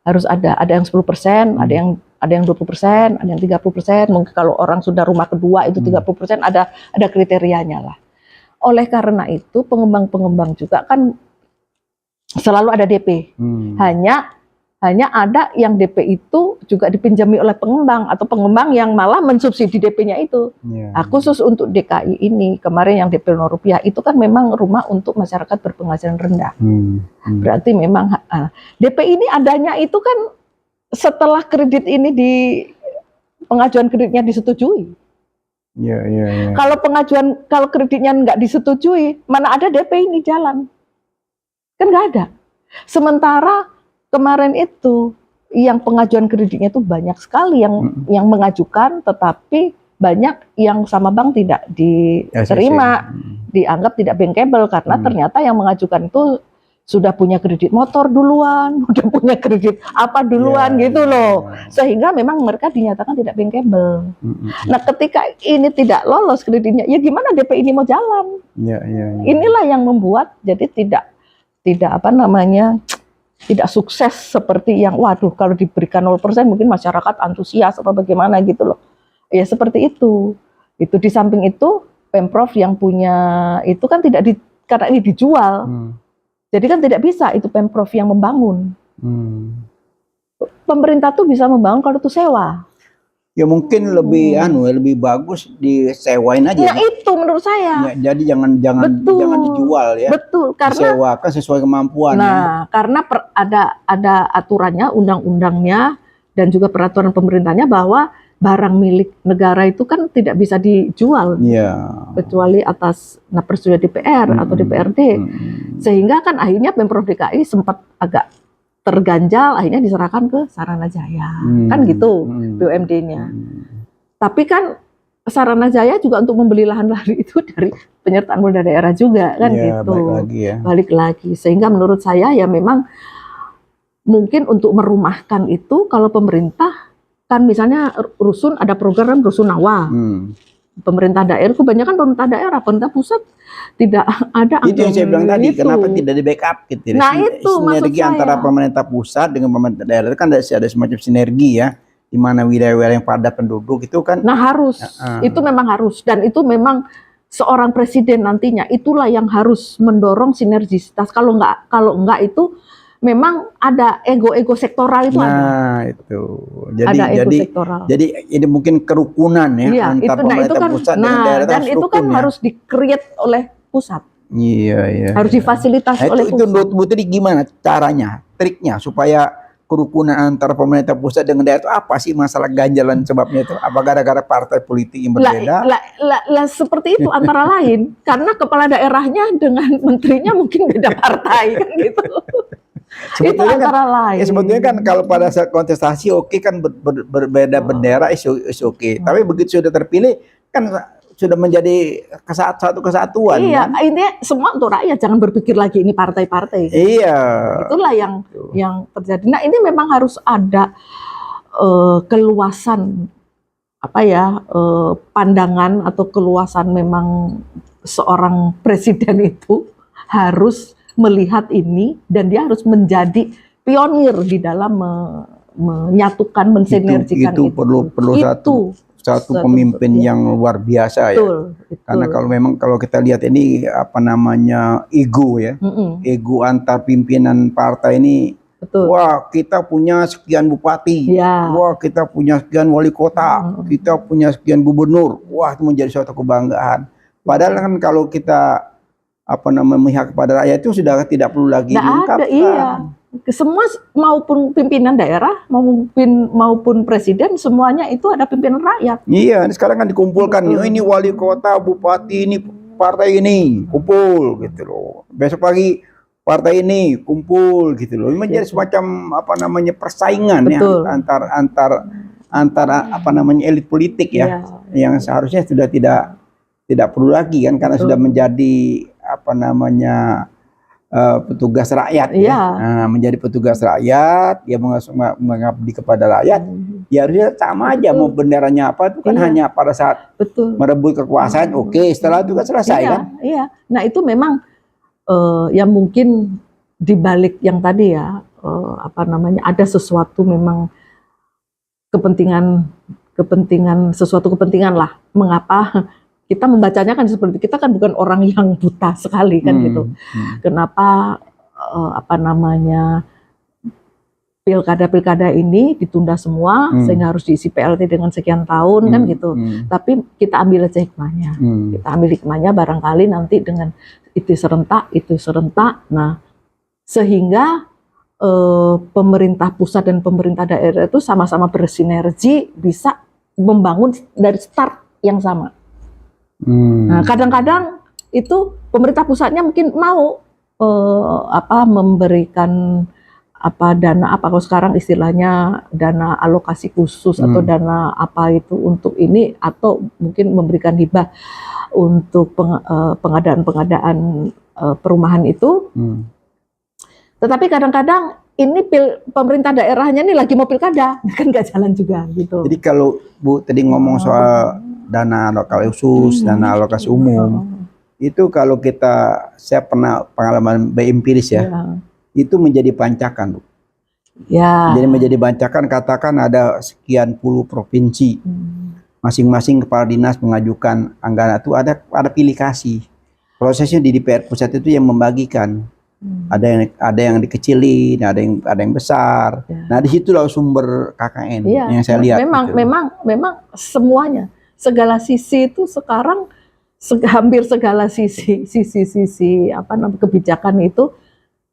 Harus ada yang 10%, ada yang 20%, ada yang 30%. Mungkin kalau orang sudah rumah kedua itu 30%, ada kriterianya lah. Oleh karena itu pengembang-pengembang juga kan selalu ada DP. Hanya ada yang DP itu juga dipinjami oleh pengembang atau pengembang yang malah mensubsidi DP-nya itu. Khusus untuk DKI ini kemarin yang DP rupiah itu kan memang rumah untuk masyarakat berpenghasilan rendah. Berarti memang DP ini adanya itu kan setelah kredit ini pengajuan kreditnya disetujui. Kalau kreditnya nggak disetujui, mana ada DP ini jalan? Kan nggak ada. Sementara kemarin itu yang pengajuan kreditnya itu banyak sekali yang mengajukan, tetapi banyak yang sama bank tidak diterima, dianggap tidak bankable karena ternyata yang mengajukan itu sudah punya kredit motor duluan, udah punya kredit apa duluan gitu loh, sehingga memang mereka dinyatakan tidak bankable. Nah, ketika ini tidak lolos kreditnya, ya gimana DP ini mau jalan? Inilah yang membuat jadi tidak sukses seperti yang waduh kalau diberikan 0% mungkin masyarakat antusias atau bagaimana gitu loh. Ya seperti itu. Itu di samping itu Pemprov yang punya itu kan karena ini dijual. Jadi kan tidak bisa itu Pemprov yang membangun. Pemerintah tuh bisa membangun kalau itu sewa. Ya mungkin lebih lebih bagus disewain aja. Nah, itu menurut saya. Ya, jadi jangan dijual ya. Betul, karena disewakan sesuai kemampuan. Nah, karena ada aturannya, undang-undangnya dan juga peraturan pemerintahnya bahwa barang milik negara itu kan tidak bisa dijual. Kecuali atas persetujuan DPR atau DPRD. Sehingga kan akhirnya Pemprov DKI sempat agak terganjal, akhirnya diserahkan ke Saranajaya, kan gitu BUMD-nya. Tapi kan Saranajaya juga untuk membeli lahan-lahan itu dari penyertaan modal daerah juga, kan gitu. Balik lagi. Sehingga menurut saya ya memang mungkin untuk merumahkan itu kalau pemerintah kan misalnya rusun ada program rusun Nawa. Pemerintah daerah kebanyakan pemerintah pusat tidak ada. Itu yang saya bilang tadi, kenapa tidak di backup gitu. Nah, itu sinergi antara pemerintah pusat dengan pemerintah daerah kan ada semacam sinergi ya, di mana wilayah-wilayah yang padat penduduk itu kan. Nah, harus. Itu memang harus, dan itu memang seorang presiden nantinya itulah yang harus mendorong sinergisitas. Kalau enggak itu memang ada ego-ego sektoral itu ada. Nah, itu. Jadi ini mungkin kerukunan ya antar pemerintah pusat dengan daerah. Dan itu kan harus di-create oleh pusat. Harus difasilitasi oleh pusat. Itu Putri gimana caranya, triknya supaya kerukunan antara pemerintah pusat dengan daerah itu apa sih masalah ganjalan sebabnya itu? Apa gara-gara partai politik yang berbeda? Seperti itu antara lain. Karena kepala daerahnya dengan menterinya mungkin beda partai kan gitu. Sebetulnya itu antara lain. Ya sebetulnya kan kalau pada saat kontestasi kan berbeda bendera is oke. Tapi begitu sudah terpilih kan sudah menjadi satu kesatuan. Iya, kan? intinya semua untuk rakyat, jangan berpikir lagi ini partai-partai. Iya. Itulah yang terjadi. Nah, ini memang harus ada keluasan pandangan atau keluasan memang seorang presiden itu harus melihat ini dan dia harus menjadi pionir di dalam menyatukan, mensinergikan itu. Perlu satu pemimpin yang luar biasa ya. Karena kalau kita lihat ini ego ya. Ego antar pimpinan partai ini. Wah, kita punya sekian bupati. Wah, kita punya sekian wali kota. Kita punya sekian gubernur. Wah, itu menjadi suatu kebanggaan. Padahal kan kalau kita memihak kepada rakyat itu sudah tidak perlu lagi diungkapkan. Iya. Semua maupun pimpinan daerah maupun presiden semuanya itu ada pimpinan rakyat. Iya, sekarang kan dikumpulkan ini wali kota, bupati, ini partai ini kumpul gitu loh. Besok pagi partai ini kumpul gitu loh. Ini menjadi semacam apa namanya persaingan ya Betul. antara apa namanya elit politik ya, yang seharusnya sudah tidak perlu lagi kan, karena sudah menjadi apa namanya petugas rakyat ya. Nah, menjadi petugas rakyat, dia mengabdi kepada rakyat. Ya harusnya sama aja, mau benderanya apa itu kan hanya pada saat merebut kekuasaan, oke, setelah itu kan selesai kan. Iya. Nah itu memang yang mungkin dibalik yang tadi ya, apa namanya, ada sesuatu memang kepentingan lah. Mengapa kita membacanya kan seperti itu. Kita kan bukan orang yang buta sekali kan gitu. Kenapa apa namanya pilkada ini ditunda semua sehingga harus diisi PLT dengan sekian tahun kan gitu. Tapi kita ambil aja hikmahnya. Kita ambil hikmahnya, barangkali nanti dengan itu serentak. Nah, sehingga pemerintah pusat dan pemerintah daerah itu sama-sama bersinergi, bisa membangun dari start yang sama. Nah, kadang-kadang itu pemerintah pusatnya mungkin mau memberikan dana kalau sekarang istilahnya dana alokasi khusus atau dana apa itu untuk ini, atau mungkin memberikan hibah untuk pengadaan perumahan itu. Tetapi kadang-kadang ini pemerintah daerahnya ini lagi mau pilkada, kan nggak jalan juga gitu. Jadi kalau Bu tadi ngomong soal dana alokasi khusus, dana alokasi umum, itu kalau saya pernah pengalaman empiris ya, itu menjadi bancakan, Bu. Ya. Jadi menjadi bancakan, katakan ada sekian puluh provinsi, masing-masing kepala dinas mengajukan anggaran, itu ada pilih kasih. Prosesnya di DPR pusat itu yang membagikan. Ada yang dikecilin, ada yang besar. Nah, disitulah sumber KKN yang saya lihat. Memang semuanya, segala sisi itu sekarang hampir segala sisi apa namanya kebijakan itu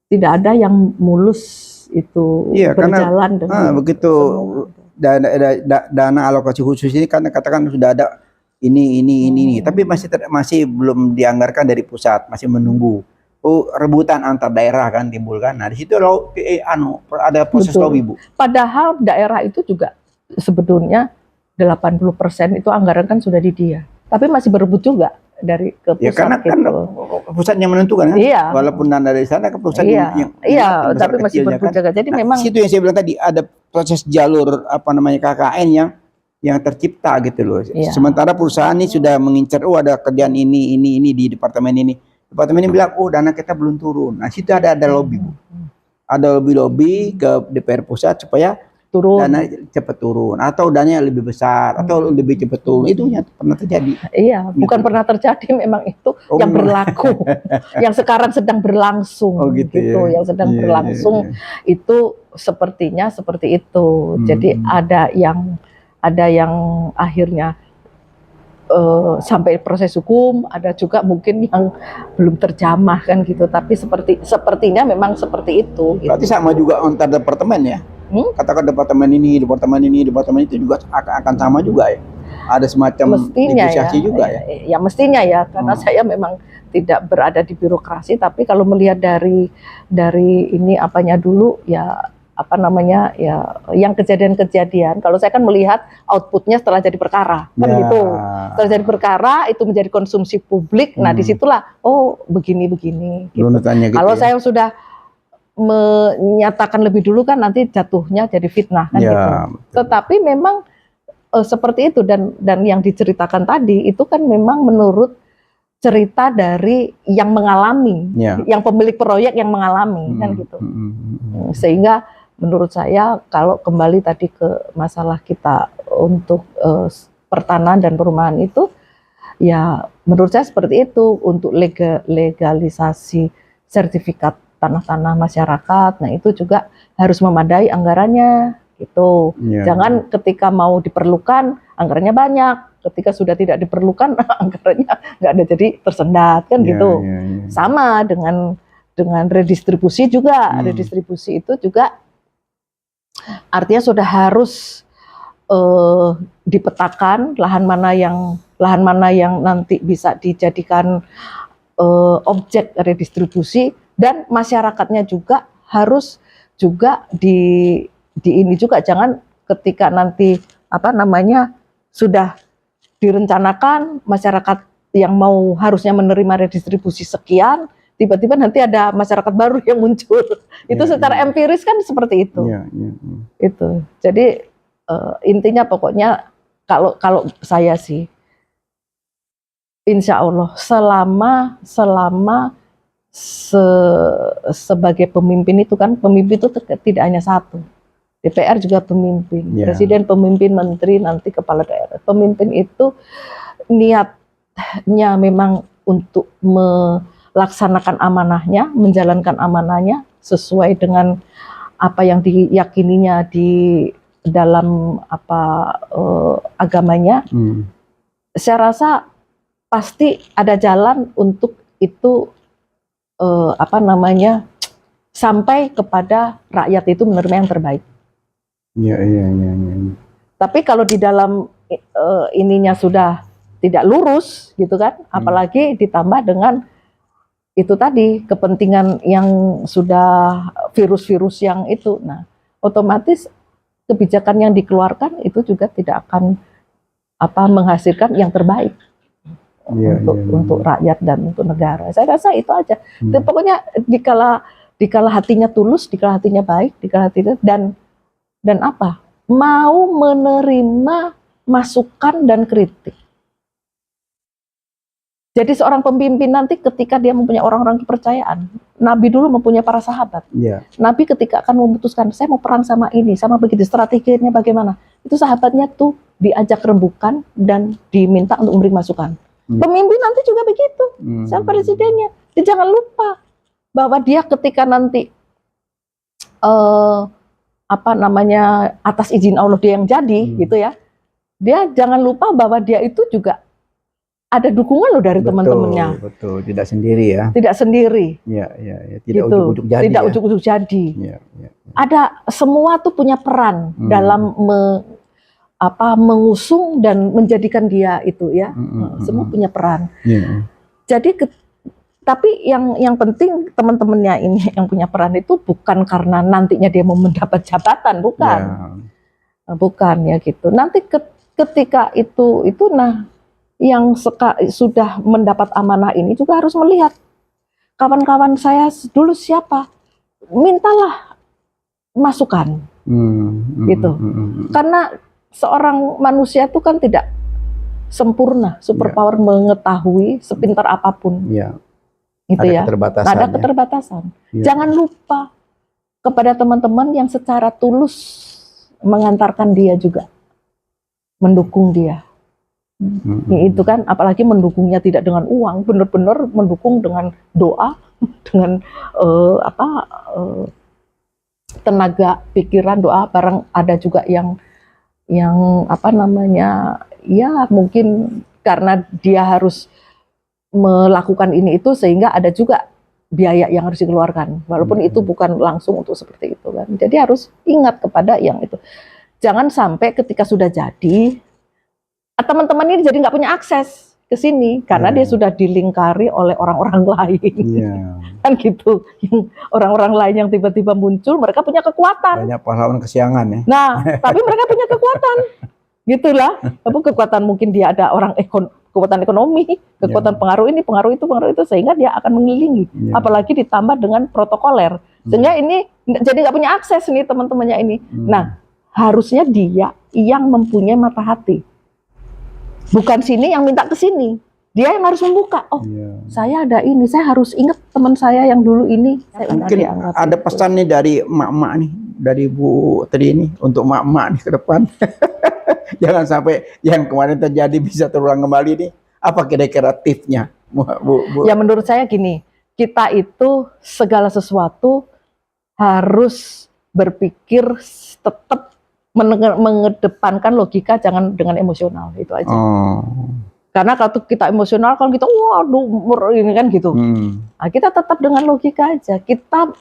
tidak ada yang mulus itu berjalan dengan begitu dana alokasi khusus ini, karena katakan sudah ada ini, tapi masih belum dianggarkan dari pusat, masih menunggu. Rebutan antar daerah kan timbul kan. Nah, di situ ada proses lobby, Bu. Padahal daerah itu juga sebetulnya 80% itu anggaran kan sudah di dia. Tapi masih berebut juga dari ke pusat. Ya karena kan pusat yang menentukan kan. Iya. Walaupun dana dari sana ke pusat yang tapi masih berebut juga. Jadi memang situ yang saya bilang tadi, ada proses jalur apa namanya KKN yang tercipta gitu loh. Sementara perusahaan ini sudah mengincar, ada kerjaan ini di departemen ini. Departemen ini bilang, dana kita belum turun. Nah, situ ada lobby, Bu. Ada lobby ke DPR pusat supaya dana cepat turun, atau dananya lebih besar, atau lebih cepat turun. Itu yang pernah terjadi. Iya, bukan pernah terjadi, memang itu yang berlaku. Yang sekarang sedang berlangsung gitu. Yang sedang berlangsung itu sepertinya seperti itu. Jadi ada yang akhirnya sampai proses hukum, ada juga mungkin yang belum terjamah kan gitu, tapi sepertinya memang seperti itu. Berarti sama juga antar departemen ya? Katakan departemen ini itu juga akan sama juga ya? Ada semacam negosiasi juga ya? Ya mestinya ya, karena saya memang tidak berada di birokrasi, tapi kalau melihat dari ini apanya dulu ya, apa namanya ya, yang kejadian-kejadian. Kalau saya kan melihat outputnya setelah jadi perkara kan gitu. Setelah jadi perkara itu menjadi konsumsi publik. Nah disitulah begini gitu. Kalau saya sudah menyatakan lebih dulu kan nanti jatuhnya jadi fitnah kan gitu. Tetapi memang seperti itu, dan yang diceritakan tadi itu kan memang menurut cerita dari yang mengalami, yang pemilik proyek yang mengalami kan gitu. Sehingga menurut saya kalau kembali tadi ke masalah kita untuk pertanahan dan perumahan itu, ya menurut saya seperti itu, untuk legalisasi sertifikat tanah-tanah masyarakat. Nah itu juga harus memadai anggarannya gitu. Jangan ketika mau diperlukan anggarannya banyak, ketika sudah tidak diperlukan anggarannya nggak ada, jadi tersendat kan gitu. Sama dengan redistribusi juga. Redistribusi itu juga artinya sudah harus dipetakan lahan mana yang lahan mana yang nanti bisa dijadikan objek redistribusi, dan masyarakatnya juga harus juga di ini juga, jangan ketika nanti sudah direncanakan masyarakat yang mau harusnya menerima redistribusi sekian, tiba-tiba nanti ada masyarakat baru yang muncul. Itu secara empiris kan seperti itu. Itu. Jadi intinya pokoknya kalau saya sih, insya Allah selama sebagai pemimpin itu kan, pemimpin itu tidak hanya satu. DPR juga pemimpin, presiden pemimpin, menteri, nanti kepala daerah. Pemimpin itu niatnya memang untuk melaksanakan amanahnya, menjalankan amanahnya sesuai dengan apa yang diyakininya di dalam agamanya. Saya rasa pasti ada jalan untuk itu sampai kepada rakyat itu menerima yang terbaik. Tapi kalau di dalam ininya sudah tidak lurus gitu kan, apalagi ditambah dengan itu tadi kepentingan yang sudah virus-virus yang itu, nah otomatis kebijakan yang dikeluarkan itu juga tidak akan menghasilkan yang terbaik untuk rakyat dan untuk negara. Saya rasa itu aja. Pokoknya dikala hatinya tulus, dikala hatinya baik, dikala hatinya dan mau menerima masukan dan kritik. Jadi seorang pemimpin nanti ketika dia mempunyai orang-orang kepercayaan, Nabi dulu mempunyai para sahabat. Nabi ketika akan memutuskan, saya mau perang sama ini, sama begitu, strateginya bagaimana, itu sahabatnya tuh diajak rembukan dan diminta untuk memberi masukan. Pemimpin nanti juga begitu, sama presidennya. Dia jangan lupa bahwa dia ketika nanti atas izin Allah dia yang jadi, gitu ya. Dia jangan lupa bahwa dia itu juga ada dukungan loh dari teman-temannya. Betul, tidak sendiri ya. Tidak sendiri. Tidak ujuk-ujuk jadi. Tidak ujuk-ujuk jadi. Ada semua tuh punya peran dalam mengusung dan menjadikan dia itu ya. Semua punya peran. Jadi tapi yang penting teman-temannya ini yang punya peran itu bukan karena nantinya dia mau mendapat jabatan, bukan. Bukan ya gitu. Nanti ketika itu yang sudah mendapat amanah ini juga harus melihat kawan-kawan saya dulu siapa, mintalah masukan, gitu. Karena seorang manusia itu kan tidak sempurna, superpower mengetahui sepintar apapun, gitu ada ya. Keterbatasan, ada keterbatasan. Jangan lupa kepada teman-teman yang secara tulus mengantarkan dia juga, mendukung dia. Itu kan, apalagi mendukungnya tidak dengan uang, benar-benar mendukung dengan doa, dengan tenaga pikiran, doa. Barang ada juga yang ya mungkin karena dia harus melakukan ini itu sehingga ada juga biaya yang harus dikeluarkan, walaupun itu bukan langsung untuk seperti itu kan. Jadi harus ingat kepada yang itu. Jangan sampai ketika sudah jadi teman-teman ini jadi nggak punya akses ke sini karena dia sudah dilingkari oleh orang-orang lain, kan gitu. Yang orang-orang lain yang tiba-tiba muncul, mereka punya kekuatan. Banyak pahlawan kesiangan ya. Nah, tapi mereka punya kekuatan, gitulah. Tapi kekuatan mungkin dia ada kekuatan ekonomi, kekuatan pengaruh ini, pengaruh itu, sehingga dia akan mengelilingi. Apalagi ditambah dengan protokoler, sehingga ini jadi nggak punya akses nih teman-temannya ini. Nah, harusnya dia yang mempunyai mata hati. Bukan sini yang minta ke sini. Dia yang harus membuka. Oh, saya ada ini. Saya harus ingat teman saya yang dulu ini. Mungkin ada pesan nih dari emak-emak nih, dari Bu Tri ini untuk emak-emak nih ke depan. Jangan sampai yang kemarin terjadi bisa terulang kembali nih. Apa kira-kira tipsnya, Bu? Ya menurut saya gini, kita itu segala sesuatu harus berpikir tetap mengedepankan logika, jangan dengan emosional, itu aja. Karena kalau kita emosional, kalau kita waduh ini kan gitu. Nah, kita tetap dengan logika aja. Kita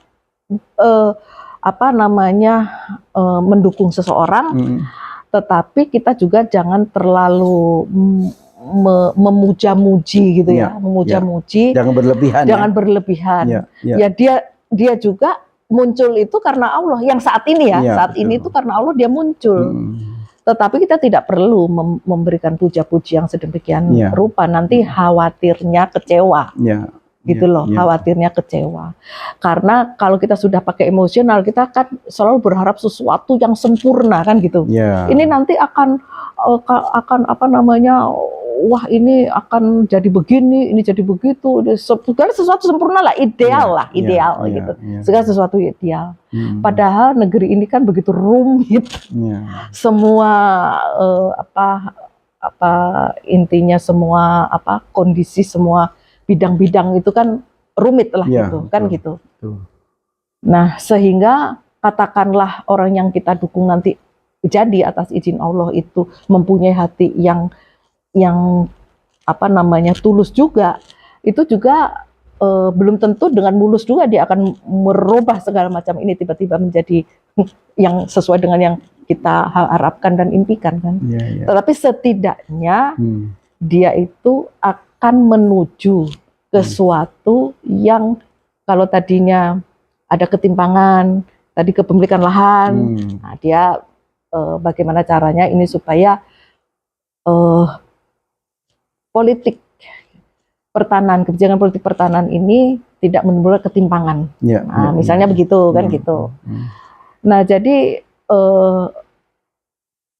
mendukung seseorang, tetapi kita juga jangan terlalu memuja-muji gitu ya, memuja-muji. Jangan berlebihan. Jangan berlebihan. Ya dia juga muncul itu karena Allah. Yang saat ini saat betul. Ini itu karena Allah dia muncul. Tetapi kita tidak perlu memberikan puja-puji yang sedemikian rupa. Nanti khawatirnya kecewa. Gitu loh, khawatirnya kecewa. Karena kalau kita sudah pakai emosional, kita kan selalu berharap sesuatu yang sempurna kan gitu. Ini nanti akan apa namanya, wah ini akan jadi begini, ini jadi begitu. Segala sesuatu sempurna lah, ideal lah, ideal gitu. Segala sesuatu ideal. Padahal negeri ini kan begitu rumit. Semua intinya semua kondisi semua bidang-bidang itu kan rumit lah gitu, kan gitu. Nah, sehingga katakanlah orang yang kita dukung nanti jadi atas izin Allah itu mempunyai hati yang tulus juga, itu juga belum tentu dengan mulus juga dia akan merubah segala macam ini tiba-tiba menjadi yang sesuai dengan yang kita harapkan dan impikan kan. Tetapi setidaknya dia itu akan menuju ke sesuatu yang kalau tadinya ada ketimpangan, tadi kepemilikan lahan, nah dia bagaimana caranya ini supaya politik pertahanan, kebijakan politik pertahanan ini tidak menimbulkan ketimpangan. Misalnya begitu kan gitu. Nah jadi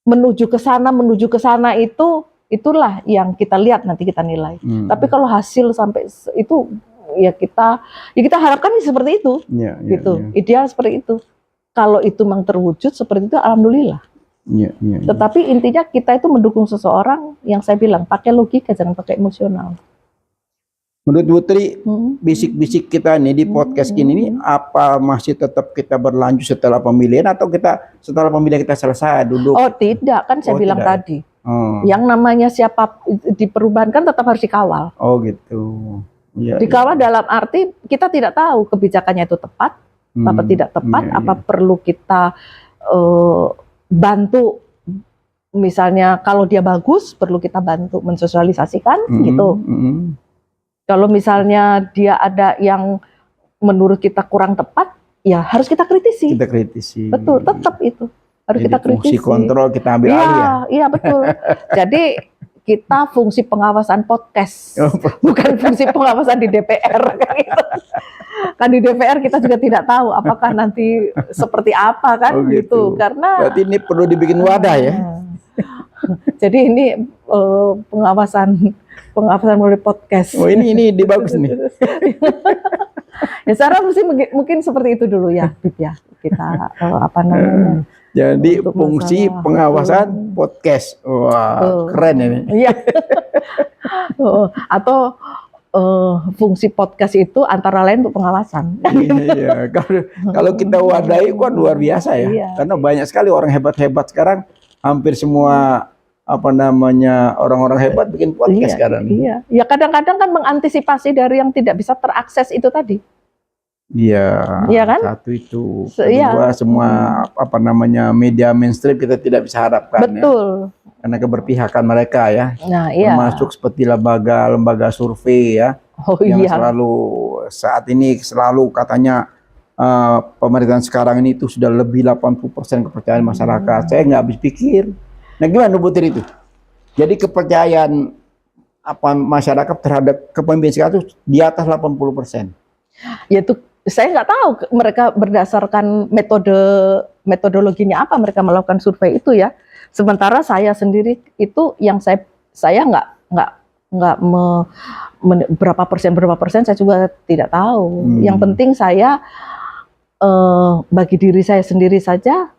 menuju ke sana itulah yang kita lihat nanti kita nilai. Tapi kalau hasil sampai itu ya kita harapkan seperti itu, gitu. Ideal seperti itu. Kalau itu memang terwujud seperti itu, alhamdulillah. Tetapi intinya kita itu mendukung seseorang yang saya bilang pakai logika, jangan pakai emosional. Menurut Putri, bisik-bisik kita nih di podcast ini apa masih tetap kita berlanjut setelah pemilihan atau setelah pemilihan kita selesai duduk? Oh tidak, kan saya bilang tadi. Yang namanya siapa di perubahan kan tetap harus dikawal. Oh gitu. Dikawal dalam arti kita tidak tahu kebijakannya itu tepat, apa tidak tepat, apa perlu kita bantu. Misalnya kalau dia bagus, perlu kita bantu mensosialisasikan gitu. Kalau misalnya dia ada yang menurut kita kurang tepat, ya harus kita kritisi. Betul, tetap itu. Harus kita kritisi. Fungsi kontrol kita ambil alih ya? Iya betul. Jadi kita fungsi pengawasan podcast, bukan fungsi pengawasan di DPR. Kan di DPR kita juga tidak tahu apakah nanti seperti apa kan gitu. Karena berarti ini perlu dibikin wadah ya. Jadi ini pengawasan melalui podcast. Oh ini bagus nih. Ya secara mungkin seperti itu dulu ya, Bib ya. Kita apa namanya? Jadi fungsi pengawasan podcast. Wah, keren ini. Iya. Atau fungsi podcast itu antara lain untuk pengawasan. Iya, kalau kita wadahi kan luar biasa ya. Karena banyak sekali orang hebat-hebat sekarang, hampir semua orang-orang hebat bikin podcast sekarang. Iya. Ya kadang-kadang kan mengantisipasi dari yang tidak bisa terakses itu tadi. Iya kan? Satu itu. Kedua semua media mainstream kita tidak bisa harapkan. Betul. Karena keberpihakan mereka ya. Nah, termasuk seperti lembaga survei ya. Yang selalu saat ini katanya pemerintahan sekarang ini itu sudah lebih 80% kepercayaan masyarakat. Saya nggak habis pikir. Nah gimana Putri itu? Jadi kepercayaan masyarakat terhadap kepemimpinan sekarang itu di atas 80%. Ya itu saya nggak tahu mereka berdasarkan metodologinya apa mereka melakukan survei itu ya. Sementara saya sendiri itu yang saya nggak berapa persen saya juga tidak tahu. Yang penting saya bagi diri saya sendiri saja.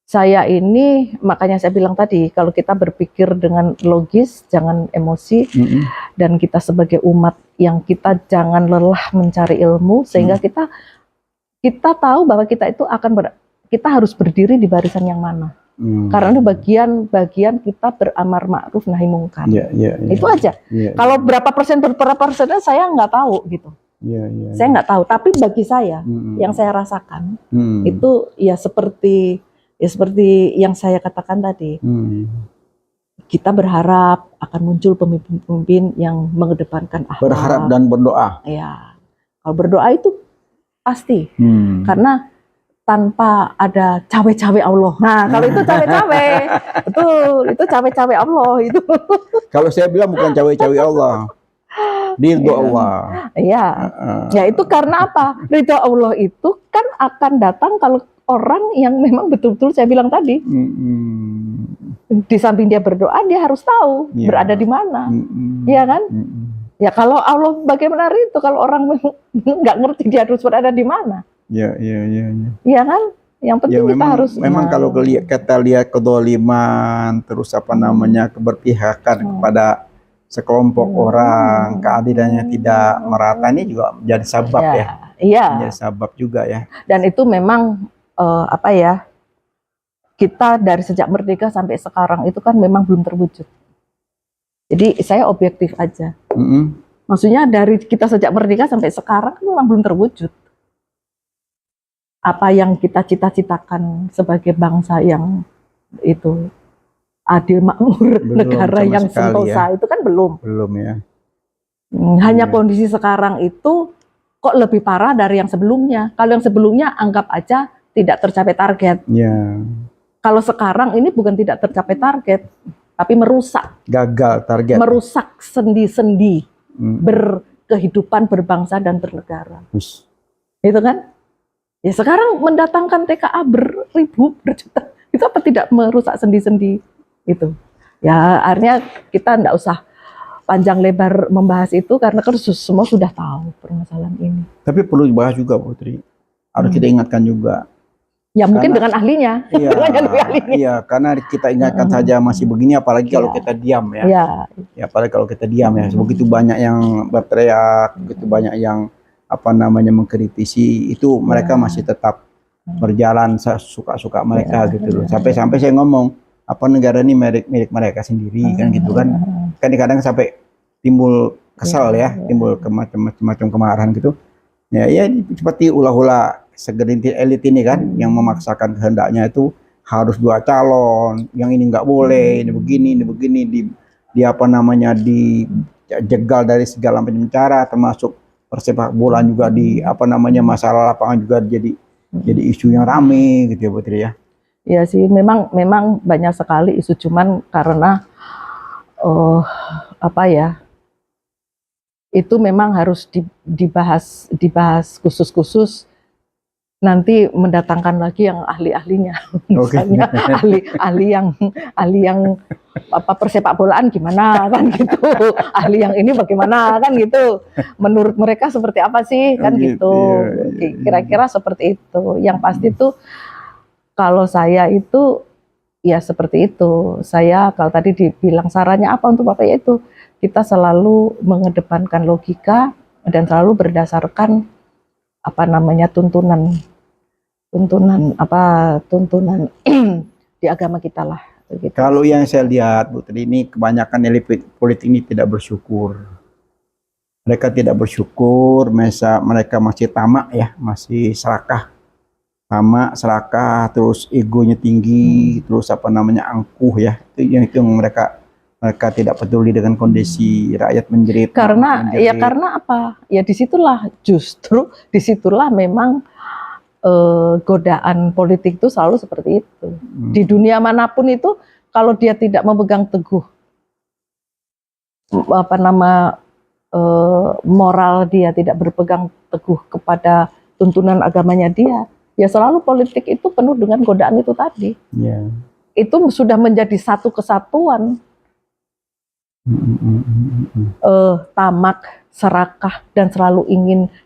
Saya ini, makanya saya bilang tadi, kalau kita berpikir dengan logis, jangan emosi, dan kita sebagai umat yang kita jangan lelah mencari ilmu, sehingga kita tahu bahwa kita itu kita harus berdiri di barisan yang mana. Karena bagian kita beramar ma'ruf nahi mungkar. Itu aja. Kalau berapa persennya saya nggak tahu gitu. Saya nggak tahu, tapi bagi saya, yang saya rasakan, itu ya seperti yang saya katakan tadi. Kita berharap akan muncul pemimpin-pemimpin yang mengedepankan akhlak. Berharap dan berdoa. Ya, kalau berdoa itu pasti, karena tanpa ada cawe-cawe Allah. Nah, kalau itu cawe-cawe, betul, itu cawe-cawe Allah itu. Kalau saya bilang bukan cawe-cawe Allah, ridho Allah. Iya, ya itu karena apa? Ridho Allah itu kan akan datang kalau orang yang memang betul-betul saya bilang tadi. Di samping dia berdoa, dia harus tahu berada di mana, ya kan? Ya kalau Allah bagaimana itu kalau orang nggak ngerti dia harus berada di mana? Ya. Iya kan? Yang penting ya, kita harus. Memang kalau kita lihat kedoliman, terus apa namanya keberpihakan kepada sekelompok orang, keadilannya tidak merata, ini juga jadi sabab ya. Iya. Jadi sabab juga ya. Dan itu memang apa ya? Kita dari sejak merdeka sampai sekarang itu kan memang belum terwujud. Jadi saya objektif aja. Maksudnya dari kita sejak merdeka sampai sekarang kan memang belum terwujud. Apa yang kita cita-citakan sebagai bangsa yang itu adil makmur, negara yang sentosa itu kan belum ya. Hanya kondisi sekarang itu kok lebih parah dari yang sebelumnya. Kalau yang sebelumnya anggap aja tidak tercapai target. Kalau sekarang ini bukan tidak tercapai target, tapi merusak, gagal target, merusak sendi-sendi berkehidupan berbangsa dan bernegara. Itu kan? Ya sekarang mendatangkan TKA beribu, berjuta, itu apa tidak merusak sendi-sendi itu? Ya akhirnya kita enggak usah panjang lebar membahas itu karena kan semua sudah tahu permasalahan ini. Tapi perlu dibahas juga Putri, harus kita ingatkan juga. Ya mungkin dengan ahlinya. Iya, karena kita ingatkan saja masih begini, apalagi kalau kita diam ya. Ya apalagi kalau kita diam ya, begitu banyak yang berteriak, begitu banyak yang apa namanya mengkritisi, itu mereka masih tetap berjalan suka-suka mereka gitu loh. Sampai-sampai saya ngomong apa negara ini milik mereka sendiri kan gitu kan. Kan kadang sampai timbul kesal ya, timbul macam kemarahan gitu. Ya seperti ulah-ulah segelintir elit ini kan yang memaksakan kehendaknya itu harus 2 calon, yang ini nggak boleh, ini begini di apa namanya dijegal dari segala macam cara, termasuk persepak bola juga di apa namanya masalah lapangan juga jadi isu yang rame gitu ya Putri ya. Iya sih, memang banyak sekali isu, cuman karena apa ya, itu memang harus dibahas khusus-khusus, nanti mendatangkan lagi yang ahli-ahlinya, misalnya ahli yang apa persepak bolaan gimana kan gitu, ahli yang ini bagaimana kan gitu, menurut mereka seperti apa sih kan gitu, kira-kira seperti itu. Yang pasti tuh kalau saya itu ya seperti itu, saya kalau tadi dibilang sarannya apa untuk Bapak, yaitu kita selalu mengedepankan logika dan selalu berdasarkan apa namanya tuntunan di agama kita lah. Begitu. Kalau yang saya lihat Putri, ini kebanyakan elit politik ini tidak bersyukur. Mereka tidak bersyukur, mereka masih tamak ya, masih serakah, terus egonya tinggi, terus apa namanya angkuh ya. Itu yang mereka tidak peduli dengan kondisi rakyat menjerit. Karena apa? Ya disitulah memang godaan politik itu selalu seperti itu. Di dunia manapun itu kalau dia tidak memegang teguh moral, dia tidak berpegang teguh kepada tuntunan agamanya dia, ya selalu politik itu penuh dengan godaan itu tadi. Itu sudah menjadi satu kesatuan. Tamak, serakah, dan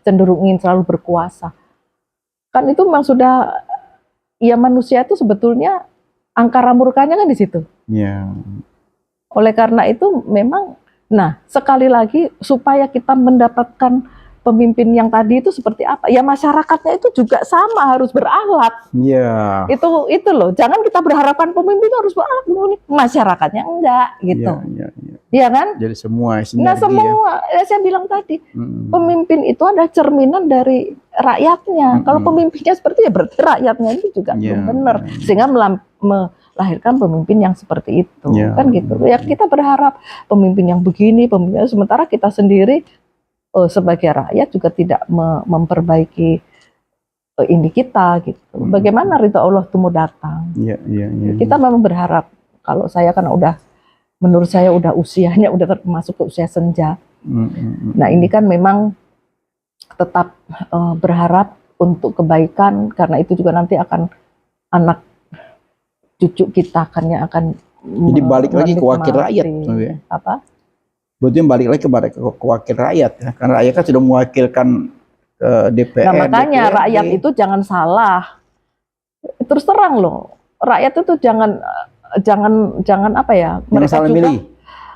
cenderung ingin selalu berkuasa. Kan itu memang sudah, ya manusia itu sebetulnya angkara murkanya kan di situ. Oleh karena itu memang, nah sekali lagi supaya kita mendapatkan pemimpin yang tadi itu seperti apa? Ya masyarakatnya itu juga sama, harus berakhlak. Itu loh, jangan kita berharapkan pemimpin itu harus berakhlak, masyarakatnya enggak gitu. Iya kan? Jadi semua saya bilang tadi, pemimpin itu ada cerminan dari rakyatnya. Kalau pemimpinnya seperti ya berarti rakyatnya itu juga belum benar. Sehingga lahirkan pemimpin yang seperti itu, Ya. kan gitu. Ya kita berharap pemimpin yang begini, pemimpin sementara kita sendiri sebagai rakyat juga tidak memperbaiki ini kita gitu. Bagaimana ridho Allah itu mau datang? Iya, iya, iya. Kita memang berharap, kalau saya kan menurut saya udah usianya udah termasuk ke usia senja. Nah ini kan memang tetap berharap untuk kebaikan, karena itu juga nanti akan anak cucu kita akan Jadi balik lagi ke wakil rakyat, ya. Apa? Berarti balik lagi ke wakil rakyat, ya. Karena rakyat kan sudah mewakilkan ke DPR. Nah makanya DPRD. rakyat itu jangan salah. Terus terang loh, rakyat itu jangan apa ya? Mereka salah juga milih.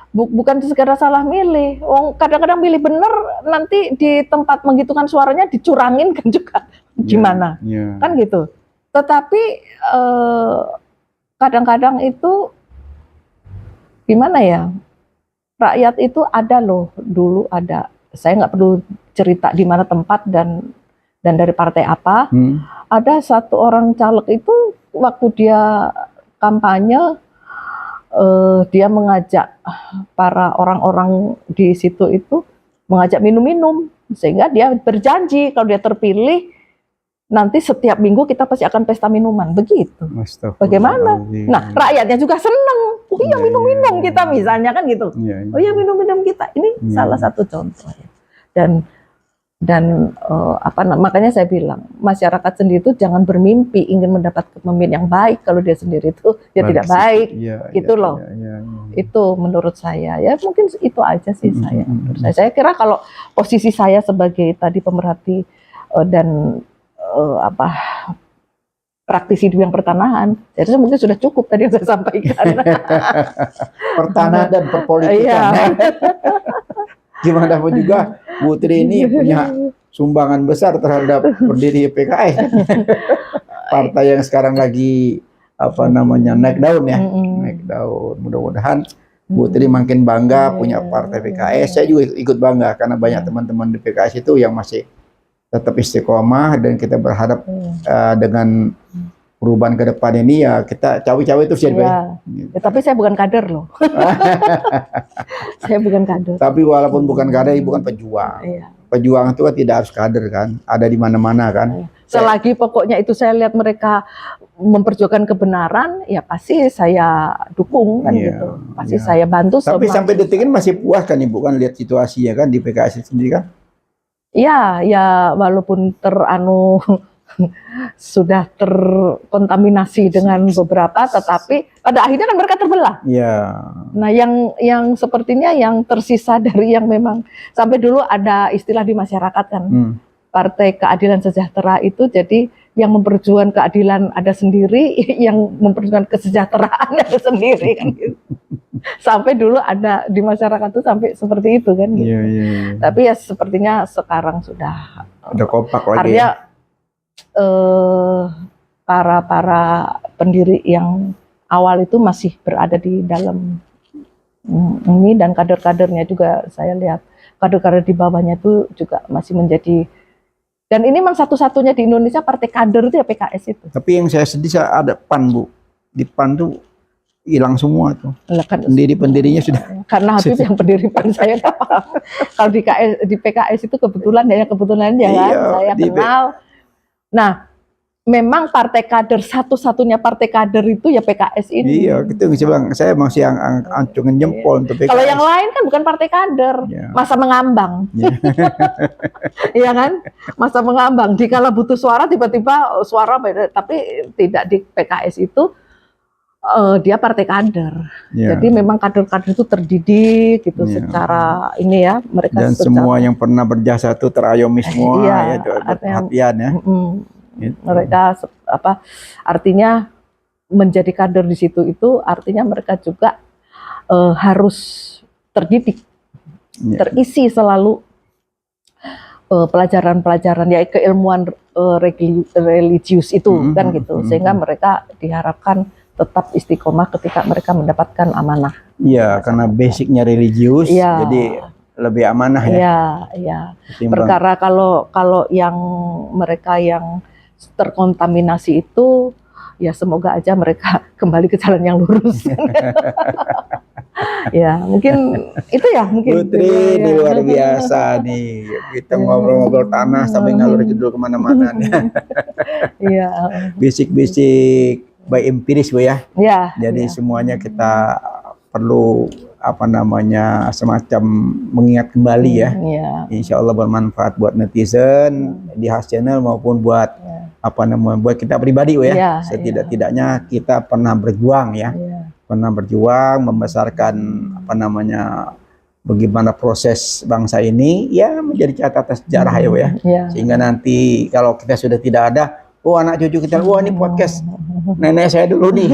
Bukan segera salah milih. Kadang-kadang milih bener, nanti di tempat menghitungkan suaranya dicurangin kan juga. Gimana? Yeah. Kan gitu. Tetapi kadang-kadang itu gimana ya? Rakyat itu ada loh, dulu ada. Saya nggak perlu cerita di mana tempat dan dari partai apa. Ada satu orang caleg itu waktu dia kampanye, dia mengajak para orang-orang di situ itu mengajak minum-minum, sehingga dia berjanji kalau dia terpilih nanti setiap minggu kita pasti akan pesta minuman, begitu. Bagaimana? Nah rakyatnya juga seneng. Oh iya minum-minum kita misalnya kan gitu. Oh iya minum-minum kita. Ini salah satu contoh. Dan makanya saya bilang masyarakat sendiri itu jangan bermimpi ingin mendapat kepemimpinan yang baik kalau dia sendiri itu dia tidak baik, gitu loh. Itu menurut saya ya, mungkin itu aja sih saya. Saya kira kalau posisi saya sebagai tadi pemerhati dan praktisi di bidang pertanahan, jadi mungkin sudah cukup tadi yang saya sampaikan. Pertanahan dan perpolitikan. Gimana pun juga Bu Tri ini punya sumbangan besar terhadap berdiri PKS. Partai yang sekarang lagi naik daun ya. Naik daun. Mudah-mudahan Bu Tri makin bangga punya partai PKS. Saya juga ikut bangga karena banyak teman-teman di PKS itu yang masih tetap istiqomah, dan kita berharap dengan perubahan ke depan ini ya kita cawe-cawe terus ya. Ya, tapi saya bukan kader loh. Saya bukan kader. Tapi walaupun bukan kader, ibu kan pejuang. Pejuang itu kan tidak harus kader kan, ada di mana-mana kan. Selagi pokoknya itu saya lihat mereka memperjuangkan kebenaran, ya pasti saya dukung kan gitu. Pasti saya bantu. Tapi sampai detik ini masih puas kan ibu kan lihat situasinya kan di PKS sendiri kan? Ya walaupun sudah terkontaminasi dengan beberapa, tetapi pada akhirnya kan mereka terbelah. Nah, yang sepertinya yang tersisa dari yang memang sampai dulu ada istilah di masyarakat kan, Partai Keadilan Sejahtera itu, jadi yang memperjuangkan keadilan ada sendiri, yang memperjuangkan kesejahteraan ada sendiri kan gitu. Sampai dulu ada di masyarakat itu sampai seperti itu kan gitu. Tapi ya sepertinya sekarang sudah kompak lagi. Artinya para pendiri yang awal itu masih berada di dalam ini, dan kader-kadernya juga saya lihat kader-kader di bawahnya itu juga masih menjadi, dan ini memang satu-satunya di Indonesia partai kader itu ya PKS itu. Tapi yang saya sedih ada PAN Bu, di PAN tuh hilang semua tuh. Kan, pendirinya sudah. Karena Habib yang pendiri PAN saya nggak paham. Kalau di PKS itu kebetulan ya kan saya kenal. Nah, memang partai kader satu-satunya partai kader itu ya PKS ini. Iya, gitu saya masih acungin jempol untuk PKS. Kalau yang lain kan bukan partai kader, masa mengambang. Iya kan? Masa mengambang. Dikala butuh suara tiba-tiba suara beda, tapi tidak di PKS itu. Dia partai kader, jadi memang kader-kader itu terdidik gitu secara ini ya, mereka dan semua yang pernah berjasa itu terayomi semua ya, perhatian ya. Mereka artinya menjadi kader di situ itu artinya mereka juga harus terdidik, terisi selalu pelajaran-pelajaran ya keilmuan religius itu kan gitu, sehingga mereka diharapkan tetap istiqomah ketika mereka mendapatkan amanah. Iya, karena basicnya religius, jadi lebih amanah ya. Iya. Perkara kalau yang mereka yang terkontaminasi itu ya semoga aja mereka kembali ke jalan yang lurus. Ya mungkin itu ya mungkin. Putri ini luar biasa nih, kita ngobrol-ngobrol tanah sampai ngalur kidul kemana-mana nih. Iya. Bisik-bisik by empiris Bu ya. Ya. Jadi semuanya kita perlu semacam mengingat kembali ya. Insya Allah bermanfaat buat netizen di Khas Channel maupun buat buat kita pribadi ya. Setidak-tidaknya kita pernah berjuang ya. Pernah berjuang membesarkan bagaimana proses bangsa ini ya menjadi catatan sejarah ya. Sehingga nanti kalau kita sudah tidak ada, anak cucu kita, ini podcast nenek saya dulu nih.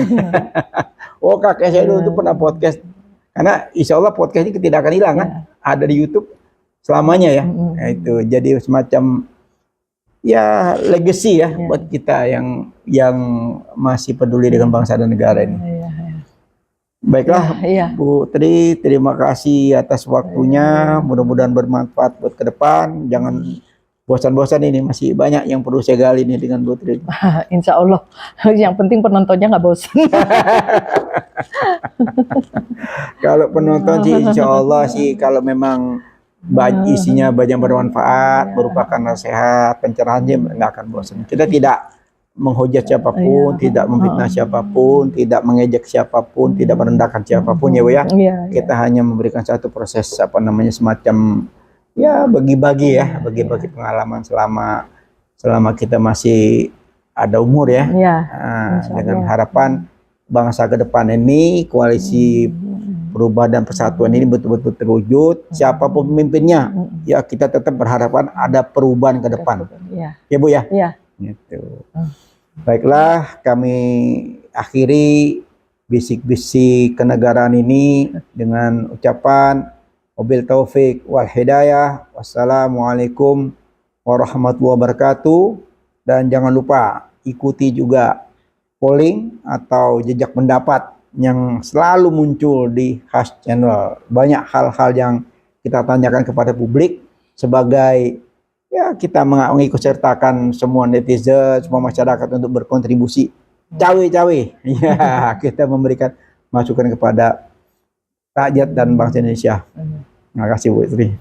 Kakek saya dulu tuh pernah podcast. Karena insya Allah podcast ini tidak akan hilang kan, ada di YouTube selamanya ya. Nah, itu jadi semacam ya legacy ya buat kita yang masih peduli dengan bangsa dan negara ini. Baiklah Bu Tri, terima kasih atas waktunya. Mudah-mudahan bermanfaat buat ke depan. Jangan bosan-bosan, ini masih banyak yang perlu saya gali nih dengan Bu Tri. Insya Allah. Yang penting penontonnya nggak bosan. Kalau penonton sih insya Allah sih kalau memang isinya banyak bermanfaat, merupakan nasihat, pencerahan, nggak akan bosan. Kita tidak menghujat siapapun, tidak memfitnah siapapun, tidak mengejek siapapun, tidak merendahkan siapapun ya Bu ya. Kita hanya memberikan satu proses semacam ya bagi-bagi ya, bagi-bagi pengalaman selama kita masih ada umur ya. Dengan harapan bangsa ke depan ini, koalisi perubahan dan persatuan ini betul-betul terwujud. Siapapun pemimpinnya, ya kita tetap berharapan ada perubahan ke depan. Ya Bu ya. Gitu. Baiklah, kami akhiri bisik-bisik kenegaraan ini dengan ucapan wabil taufik wal hidayah. Wassalamualaikum warahmatullahi wabarakatuh. Dan jangan lupa ikuti juga polling atau jejak pendapat yang selalu muncul di Khas Channel. Banyak hal-hal yang kita tanyakan kepada publik sebagai ya kita mengikut sertakan semua netizen, semua masyarakat untuk berkontribusi cawe-cawe. Ya, kita memberikan masukan kepada rakyat dan bangsa Indonesia. Terima kasih Bu Tri.